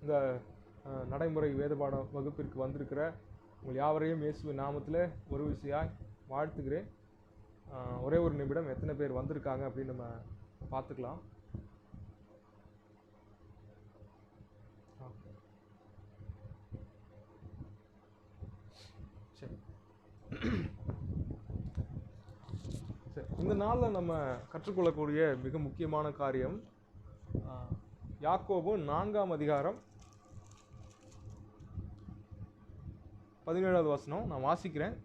இந்த நடைமுறை வேதபாட வகுப்பிற்கு வந்திருக்கிற உங்கள் யாவரையும் இயேசுவின் நாமத்தில் ஒரு விஷயம் வாழ்த்துகிறேன். ஒரே ஒரு நிமிடம் எத்தனை பேர் வந்திருக்காங்க அப்படின்னு நம்ம பார்த்துக்கலாம். சரி, இந்த நாளில் நம்ம கற்றுக்கொள்ளக்கூடிய மிக முக்கியமான காரியம் யாக்கோபு 4ஆம் அதிகாரம் 17வது வசனம். நான் வாசிக்கிறேன்.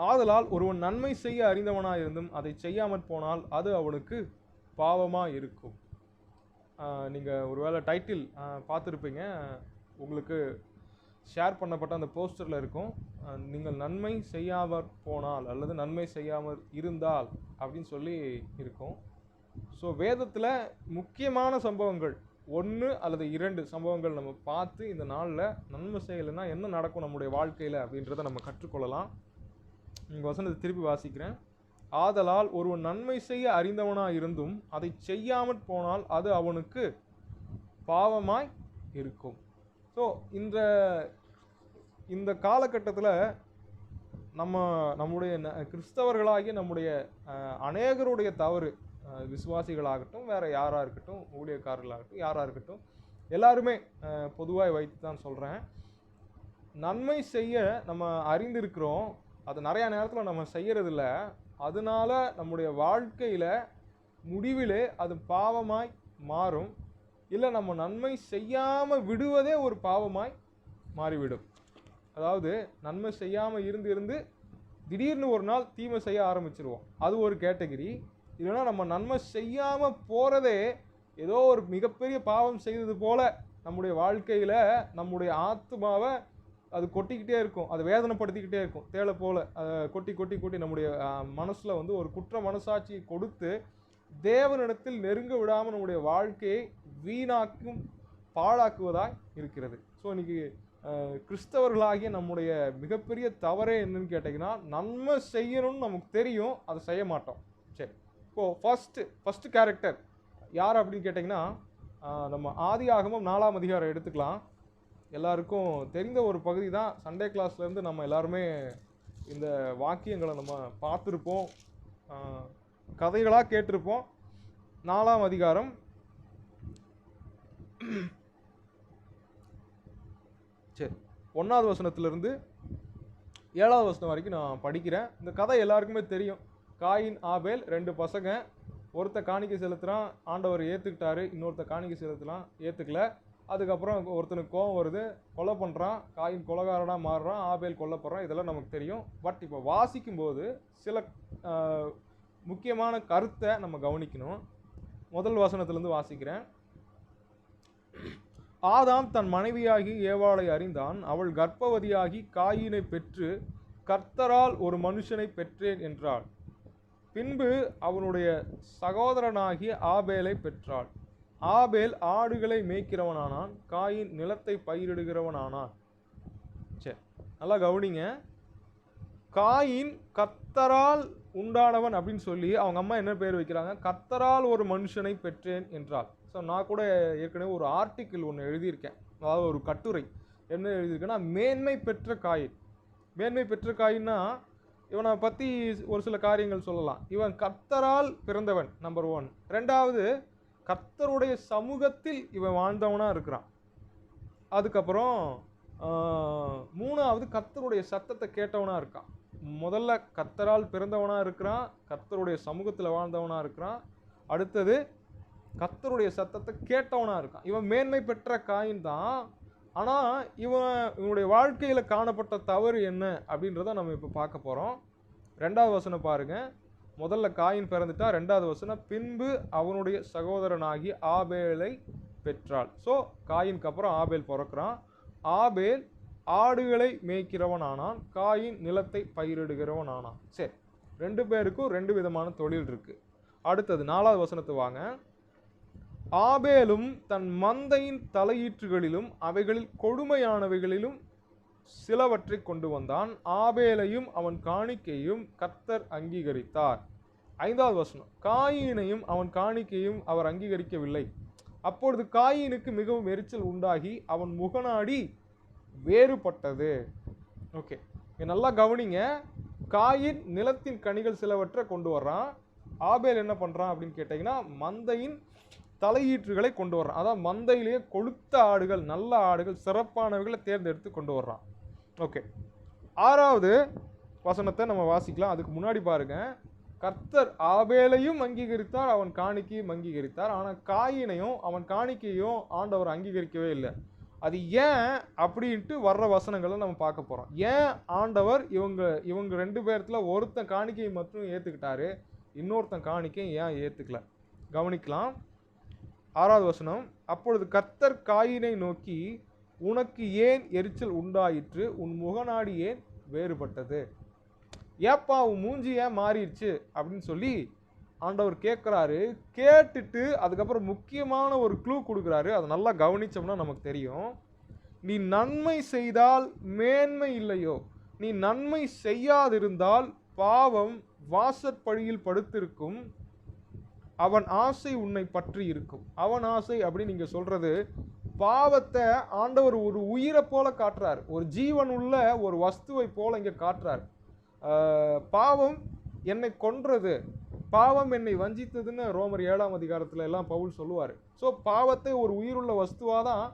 ஆதலால் ஒருவன் நன்மை செய்ய அறிந்தவனாயிருந்தும் அதை செய்யாமற் போனால் அது அவனுக்கு பாவமாக இருக்கும். நீங்கள் ஒருவேளை டைட்டில் பார்த்துருப்பீங்க, உங்களுக்கு ஷேர் பண்ணப்பட்ட அந்த போஸ்டரில் இருக்கும், நீங்கள் நன்மை செய்யாமற் போனால் அல்லது நன்மை செய்யாமல் இருந்தால் அப்படின்னு சொல்லி இருக்கும். ஸோ வேதத்தில் முக்கியமான சம்பவங்கள் 1 அல்லது 2 சம்பவங்கள் நம்ம பார்த்து இந்த நாளில் நன்மை செய்யலைன்னா என்ன நடக்கும் நம்முடைய வாழ்க்கையில் அப்படின்றத நம்ம கற்றுக்கொள்ளலாம். இங்கே வசனத்தை திருப்பி வாசிக்கிறேன். ஆதலால் ஒருவன் நன்மை செய்ய அறிந்தவனாக இருந்தும் அதை செய்யாமற் போனால் அது அவனுக்கு பாவமாய் இருக்கும். ஸோ இந்த காலகட்டத்தில் நம்முடைய கிறிஸ்தவர்களாகிய நம்முடைய அநேகருடைய தவறு, விசுவாசிகளாகட்டும் வேறு யாராக இருக்கட்டும், ஊழியக்காரர்களாகட்டும் யாராக இருக்கட்டும், எல்லாருமே பொதுவாக வைத்து தான் சொல்கிறேன், நன்மை செய்ய நம்ம அறிந்திருக்கிறோம், அது நிறையா நேரத்தில் நம்ம செய்கிறதில்ல. அதனால நம்முடைய வாழ்க்கையில் முடிவிலே அது பாவமாய் மாறும். இல்லை நம்ம நன்மை செய்யாமல் விடுவதே ஒரு பாவமாய் மாறிவிடும். அதாவது நன்மை செய்யாமல் இருந்து திடீர்னு ஒரு நாள் தீமை செய்ய ஆரம்பிச்சிருவோம், அது ஒரு கேட்டகரி. இல்லைன்னா நம்ம நன்மை செய்யாமல் போகிறதே ஏதோ ஒரு மிகப்பெரிய பாவம் செய்தது போல நம்முடைய வாழ்க்கையில் நம்முடைய ஆத்மாவை அது கொட்டிக்கிட்டே இருக்கும், அது வேதனைப்படுத்திக்கிட்டே இருக்கும், தேளை போல் கொட்டி கொட்டி கொட்டி நம்முடைய மனசில் வந்து ஒரு குற்ற மனசாட்சியை கொடுத்து தேவனிடத்தில் நெருங்க விடாமல் நம்முடைய வாழ்க்கையை வீணாக்கும் பாழாக்குவதாக இருக்கிறது. ஸோ இன்றைக்கி கிறிஸ்தவர்களாகிய நம்முடைய மிகப்பெரிய தவறே என்னன்னு கேட்டிங்கன்னா, நன்மை செய்யணும்னு நமக்கு தெரியும், அதை செய்ய மாட்டோம். சரி, இப்போது ஃபஸ்ட்டு கேரக்டர் யார் அப்படின்னு கேட்டிங்கன்னா, நம்ம ஆதியாகமம் 4ஆம் அதிகாரம் எடுத்துக்கலாம். எல்லாருக்கும் தெரிந்த ஒரு பகுதி தான். சண்டே கிளாஸ்லேருந்து நம்ம எல்லாருமே இந்த வாக்கியங்களை நம்ம பார்த்துருப்போம், கதைகளாக கேட்டிருப்போம். 4ஆம் அதிகாரம் சரி 1வது வசனத்திலிருந்து 7வது வசனம் வரைக்கும் நான் படிக்கிறேன். இந்த கதை எல்லாருக்குமே தெரியும். காயின் ஆபேல் 2 பசங்க, ஒருத்த காணிக்கை செலுத்துகிறான், ஆண்டவர் ஏற்றுக்கிட்டாரு, இன்னொருத்த காணிக்கை செலுத்தலாம், ஏற்றுக்கல. அதுக்கப்புறம் ஒருத்தனுக்கு கோவம் வருது, கொலை பண்ணுறான், காயின் கொலைகாரனாக மாறுறான், ஆபேல் கொல்லப்படுறான். இதெல்லாம் நமக்கு தெரியும். பட் இப்போ வாசிக்கும்போது சில முக்கியமான கருத்தை நம்ம கவனிக்கணும். முதல் வசனத்திலிருந்து வாசிக்கிறேன். ஆதாம் தன் மனைவியாகி ஏவாளை அறிந்தான், அவள் கர்ப்பவதியாகி காயினை பெற்று கர்த்தரால் ஒரு மனுஷனை பெற்றேன் என்றாள். பின்பு அவனுடைய சகோதரனாகிய ஆபேலை பெற்றாள். ஆபேல் ஆடுகளை மேய்க்கிறவனானான், காயின் நிலத்தை பயிரிடுகிறவனானான். சரி, நல்லா கவனிங்க. காயின் கர்த்தரால் உண்டானவன் அப்படின்னு சொல்லி அவங்க அம்மா என்ன பேர் வைக்கிறாங்க? கர்த்தரால் ஒரு மனுஷனை பெற்றேன் என்றாள். ஸோ நான் கூட ஏற்கனவே ஒரு ஆர்டிக்கிள் ஒன்று எழுதியிருக்கேன், அதாவது ஒரு கட்டுரை. என்ன எழுதியிருக்கேன்னா, மேன்மை பெற்ற காயின். மேன்மை பெற்ற காயின்னா இவனை பற்றி ஒரு சில காரியங்கள் சொல்லலாம். இவன் கர்த்தரால் பிறந்தவன், நம்பர் 1. 2வது, கர்த்தருடைய சமூகத்தில் இவன் வாழ்ந்தவனாக இருக்கிறான். அதுக்கப்புறம் 3வது, கர்த்தருடைய சத்தத்தை கேட்டவனாக இருக்கான். முதல்ல கர்த்தரால் பிறந்தவனாக இருக்கிறான், கர்த்தருடைய சமூகத்தில் வாழ்ந்தவனாக இருக்கிறான். அடுத்தது கர்த்தருடைய சத்தத்தை கேட்டவனாக இருக்கான். இவன் மேன்மை பெற்ற காயின் தான். ஆனால் இவனுடைய வாழ்க்கையில் காணப்பட்ட தவறு என்ன அப்படின்றத நம்ம இப்போ பார்க்க போகிறோம். 2வது வசனம் பாருங்கள். முதல்ல காயின் பிறந்துட்டா. 2வது வசனம், பின்பு அவனுடைய சகோதரனாகி ஆபேலை பெற்றாள். ஸோ காயினுக்கு அப்புறம் ஆபேல் பிறக்கிறான். ஆபேல் ஆடுகளை மேய்க்கிறவன் ஆனான், காயின் நிலத்தை பயிரிடுகிறவன் ஆனான். சரி, 2 பேருக்கும் 2 விதமான தொழில் இருக்குது. அடுத்தது 4வது வசனத்து வாங்க. ஆபேலும் தன் மந்தையின் தலையீற்றுகளிலும் அவைகளில் கொடுமையானவைகளிலும் சிலவற்றை கொண்டு வந்தான். ஆபேலையும் அவன் காணிக்கையும் கர்த்தர் அங்கீகரித்தார். 5வது வசனம், காயினையும் அவன் காணிக்கையும் அவர் அங்கீகரிக்கவில்லை. அப்பொழுது காயினுக்கு மிகவும் எரிச்சல் உண்டாகி அவன் முகநாடி வேறுபட்டது. ஓகே, நல்லா கவனிங்க. காயின் நிலத்தின் கனிகள் சிலவற்றை கொண்டு வர்றான். ஆபேல் என்ன பண்றான் அப்படின்னு கேட்டீங்கன்னா, மந்தையின் தலையீற்றுகளை கொண்டு வர்றான். அதாவது மந்தையிலேயே கொழுத்த ஆடுகள், நல்ல ஆடுகள், சிறப்பானவைகளை தேர்ந்தெடுத்து கொண்டு வர்றான். ஓகே, 6வது வசனத்தை நம்ம வாசிக்கலாம். அதுக்கு முன்னாடி பாருங்க, கர்த்தர் ஆபேலையும் அங்கீகரித்தார், அவன் காணிக்கையும் அங்கீகரித்தார். ஆனால் காயினையும் அவன் காணிக்கையும் ஆண்டவர் அங்கீகரிக்கவே இல்லை. அது ஏன் அப்படின்ட்டு வர்ற வசனங்களை நம்ம பார்க்க போறோம். ஏன் ஆண்டவர் இவங்க 2 பேர்த்துல ஒருத்தன் காணிக்கையை மட்டும் ஏத்துக்கிட்டாரு, இன்னொருத்தன் காணிக்கையை ஏன் ஏத்துக்கல? கவனிக்கலாம். 6வது வசனம், அப்பொழுது கர்த்தர் காயினை நோக்கி, உனக்கு ஏன் எரிச்சல் உண்டாயிற்று, உன் முகநாடி ஏன் வேறுபட்டது? ஏப்பா உன் மூஞ்சி ஏன் மாறிடுச்சு அப்படின்னு சொல்லி ஆண்டவர் கேட்குறாரு. கேட்டுட்டு அதுக்கப்புறம் முக்கியமான ஒரு க்ளூ கொடுக்குறாரு. அதை நல்லா கவனிச்சோம்னா நமக்கு தெரியும். நீ நன்மை செய்தால் மேன்மை இல்லையோ, நீ நன்மை செய்யாதிருந்தால் பாவம் வாசற்படியில் படுத்திருக்கும், அவன் ஆசை உன்னை பற்றி இருக்கும். அவன் ஆசை அப்படின்னு நீங்க சொல்றது, பாவத்தை ஆண்டவர் ஒரு உயிரை போல காட்டுறார், ஒரு ஜீவன் உள்ள ஒரு வஸ்துவை போல இங்க காட்டுறார். பாவம் என்னை கொன்றது, பாவம் என்னை வஞ்சித்ததுன்னு ரோமர் 7ஆம் அதிகாரத்துல எல்லாம் பவுல் சொல்லுவார். ஸோ பாவத்தை ஒரு உயிருள்ள வஸ்துவாக தான்,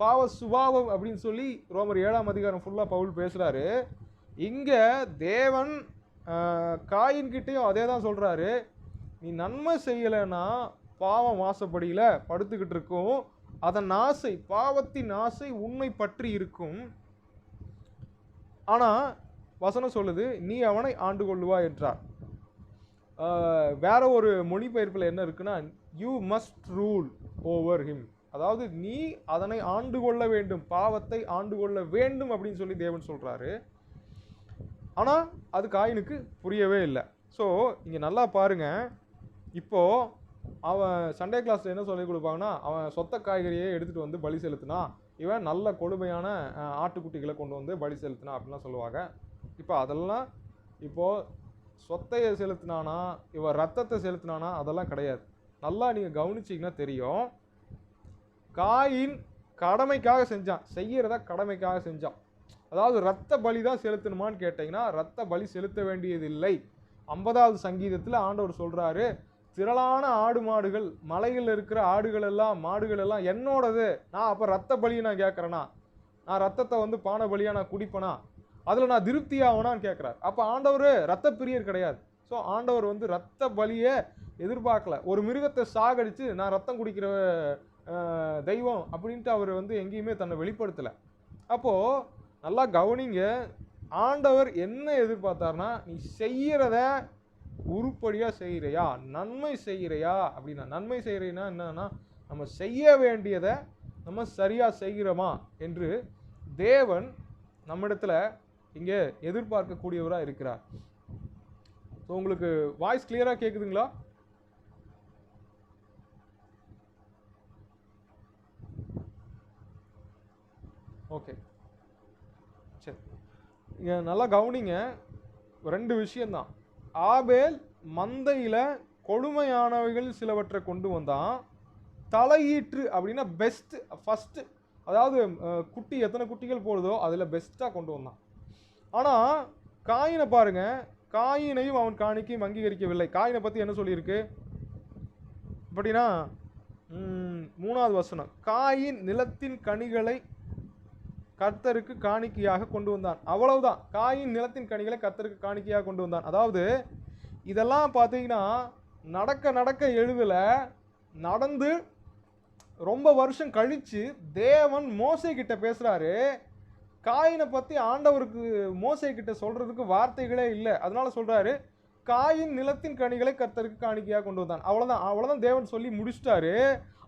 பாவ சுபாவம் அப்படின்னு சொல்லி ரோமர் 7ஆம் அதிகாரம் ஃபுல்லாக பவுல் பேசுகிறாரு. இங்கே தேவன் காயின்கிட்டையும் அதே தான் சொல்கிறாரு. நீ நன்மை செய்யலைன்னா பாவம் வாசப்படியில் படுத்துக்கிட்டு இருக்கும், அதன் ஆசை, பாவத்தின் ஆசை உன்னை பற்றி இருக்கும். ஆனால் வசனம் சொல்லுது, நீ அவனை ஆண்டு கொள்ளுவா என்றார். வேற ஒரு மொழிபெயர்ப்பில் என்ன இருக்குன்னா, you must rule over him. அதாவது நீ அதனை ஆண்டு கொள்ள வேண்டும், பாவத்தை ஆண்டு கொள்ள வேண்டும் அப்படின்னு சொல்லி தேவன் சொல்றாரு. ஆனால் அது காயினுக்கு புரியவே இல்லை. ஸோ இங்கே நல்லா பாருங்க. இப்போ அவன் சண்டே கிளாஸில் என்ன சொல்லி கொடுப்பாங்கன்னா, அவன் சொத்த காய்கறியை எடுத்துகிட்டு வந்து பலி செலுத்தினா, இவன் நல்ல கொடுமையான ஆட்டுக்குட்டிகளை கொண்டு வந்து பலி செலுத்தினா அப்படின்லாம் சொல்லுவாங்க. இப்போ அதெல்லாம் இப்போது சொத்தையை செலுத்தினானா, இவன் ரத்தத்தை செலுத்தினானா, அதெல்லாம் கிடையாது. நல்லா நீங்கள் கவனிச்சிங்கன்னா தெரியும். காயின் கடமைக்காக செஞ்சான், செய்யறத கடமைக்காக செஞ்சான். அதாவது ரத்த பலி தான் செலுத்தணுமான்னு கேட்டிங்கன்னா, ரத்த பலி செலுத்த வேண்டியதில்லை. 50வது சங்கீதத்தில் ஆண்டவர் சொல்கிறாரு, திரளான ஆடு மாடுகள், மலையில் இருக்கிற ஆடுகள் எல்லாம், மாடுகள் எல்லாம் என்னோடது, நான் அப்போ ரத்த பலியை நான் கேட்குறேனா, நான் ரத்தத்தை வந்து பானை பலியாக நான் குடிப்பேனா, அதில் நான் திருப்தி ஆகணான்னு கேட்குறாரு. அப்போ ஆண்டவர் ரத்த பிரியர் கிடையாது. ஸோ ஆண்டவர் வந்து ரத்த பலியை எதிர்பார்க்கல. ஒரு மிருகத்தை சாகடித்து நான் ரத்தம் குடிக்கிற தெய்வம் அப்படின்ட்டு அவர் வந்து எங்கேயுமே தன்னை வெளிப்படுத்தலை. அப்போது நல்லா கவனிங்க, ஆண்டவர் என்ன எதிர்பார்த்தார்னா, நீ செய்கிறத உருப்படியாக செய்கிறையா, நன்மை செய்கிறையா அப்படின்னா. நன்மை செய்கிறீன்னா என்னன்னா, நம்ம செய்ய வேண்டியதை நம்ம சரியாக செய்கிறோமா என்று தேவன் நம்மிடத்தில் இங்கே எதிர்பார்க்கக்கூடியவராக இருக்கிறார். ஸோ உங்களுக்கு வாய்ஸ் கிளியராக கேட்குதுங்களா? ஓகே, சரி. இங்கே நல்லா கவனிங்க, 2 விஷயம்தான். ஆபேல் மந்தையில் கொடுமையானவைகள் சிலவற்றை கொண்டு வந்தான். தலையீற்று அப்படின்னா பெஸ்ட், ஃபஸ்ட்டு, அதாவது குட்டி எத்தனை குட்டிகள் போடுதோ அதில் பெஸ்ட்டாக கொண்டு வந்தான். ஆனால் காயினை பாருங்க, காயினையும் அவன் காணிக்கையும் அங்கீகரிக்கவில்லை. காயினை பற்றி என்ன சொல்லியிருக்கு அப்படின்னா, 3வது வசனம், காயின் நிலத்தின் கனிகளை கர்த்தருக்கு காணிக்கையாக கொண்டு வந்தான். அவ்வளவுதான், காயின் நிலத்தின் கனிகளை கர்த்தருக்கு காணிக்கையாக கொண்டு வந்தான். அதாவது இதெல்லாம் பார்த்தீங்கன்னா நடக்க நடக்க எழுதல, நடந்து ரொம்ப வருஷம் கழிச்சு தேவன் மோசே கிட்ட பேசுறாரு. காயினை பற்றி ஆண்டவருக்கு மோசே கிட்ட சொல்றதுக்கு வார்த்தைகளே இல்லை. அதனால சொல்றாரு, காயின் நிலத்தின் கனிகளை கர்த்தருக்கு காணிக்கையாக கொண்டு வந்தான். அவ்வளோதான் தேவன் சொல்லி முடிச்சிட்டாரு.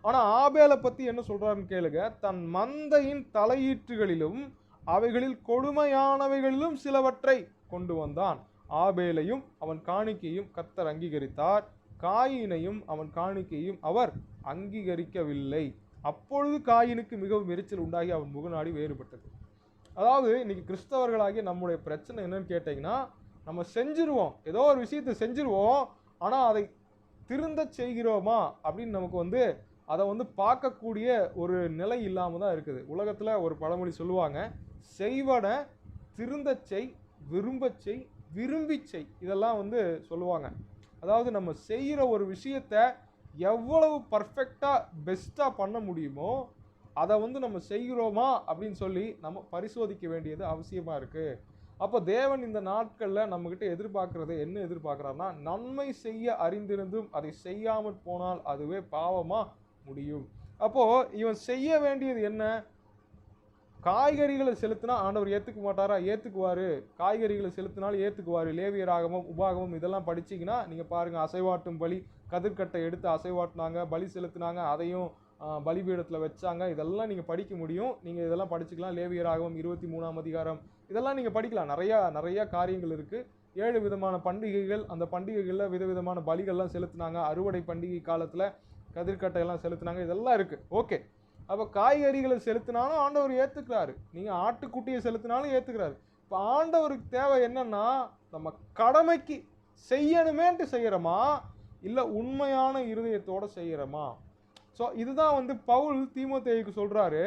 ஆனால் ஆபேலை பற்றி என்ன சொல்றாருன்னு கேளுங்க. தன் மந்தையின் தலையீற்றுகளிலும் அவைகளில் கொடுமையானவைகளிலும் சிலவற்றை கொண்டு வந்தான். ஆபேலையும் அவன் காணிக்கையும் கர்த்தர் அங்கீகரித்தார், காயினையும் அவன் காணிக்கையும் அவர் அங்கீகரிக்கவில்லை. அப்பொழுது காயினுக்கு மிகவும் எரிச்சல் உண்டாகி அவன் முகநாடி வேறுபட்டது. அதாவது இன்னைக்கு கிறிஸ்தவர்களாகிய நம்முடைய பிரச்சனை என்னன்னு கேட்டிங்கன்னா, நம்ம செஞ்சிருவோம், ஏதோ ஒரு விஷயத்தை செஞ்சிருவோம், ஆனால் அதை திருந்த செய்கிறோமா அப்படின்னு நமக்கு வந்து அதை வந்து பார்க்கக்கூடிய ஒரு நிலை இல்லாமல் தான் இருக்குது. உலகத்தில் ஒரு பழமொழி சொல்லுவாங்க, செய்வன திருந்தச் செய், விரும்பச் செய், விரும்பிச் செய். இதெல்லாம் வந்து சொல்லுவாங்க. அதாவது நம்ம செய்கிற ஒரு விஷயத்தை எவ்வளவு பர்ஃபெக்டாக பெஸ்ட்டாக பண்ண முடியுமோ அதை வந்து நம்ம செய்கிறோமா அப்படின்னு சொல்லி நம்ம பரிசோதிக்க வேண்டியது அவசியமாக இருக்குது. அப்போ தேவன் இந்த நாட்களில் நம்மக்கிட்ட எதிர்பார்க்கறது என்ன எதிர்பார்க்குறாருன்னா, நன்மை செய்ய அறிந்திருந்தும் அதை செய்யாமல் போனால் அதுவே பாவமாக முடியும். அப்போது இவன் செய்ய வேண்டியது என்ன? காய்கறிகளை செலுத்தினா ஆண்டவர் ஏற்றுக்க மாட்டாரா? ஏற்றுக்குவார். காய்கறிகளை செலுத்தினாலும் ஏற்றுக்குவார். லேவியராகமம், உபாகமம் இதெல்லாம் படிச்சிங்கன்னா நீங்கள் பாருங்கள், அசைவாட்டும் பலி, கதிர்கட்டை எடுத்து அசைவாட்டினாங்க, பலி செலுத்தினாங்க, அதையும் பலிபீடத்தில் வச்சாங்க. இதெல்லாம் நீங்கள் படிக்க முடியும். நீங்கள் இதெல்லாம் படிச்சுக்கலாம். லேவியராகமம் 23ஆம் அதிகாரம் இதெல்லாம் நீங்கள் படிக்கலாம். நிறையா காரியங்கள் இருக்குது. 7 விதமான பண்டிகைகள், அந்த பண்டிகைகளில் விதவிதமான பலிகள்லாம் செலுத்தினாங்க. அறுவடை பண்டிகை காலத்தில் கதிர்கட்டையெல்லாம் செலுத்தினாங்க. இதெல்லாம் இருக்குது. ஓகே, அப்போ காய்கறிகளை செலுத்தினாலும் ஆண்டவர் ஏற்றுக்கிறாரு. நீங்கள் ஆட்டுக்குட்டியை செலுத்தினாலும் ஏற்றுக்கிறாரு. இப்போ ஆண்டவருக்கு தேவை என்னன்னா, நம்ம கடமைக்கு செய்யணுமேன்ட்டு செய்கிறோமா, இல்லை உண்மையான இருதயத்தோடு செய்கிறோமா? ஸோ இதுதான் வந்து பவுல் தீமோத்தேயுக்கு சொல்கிறாரு,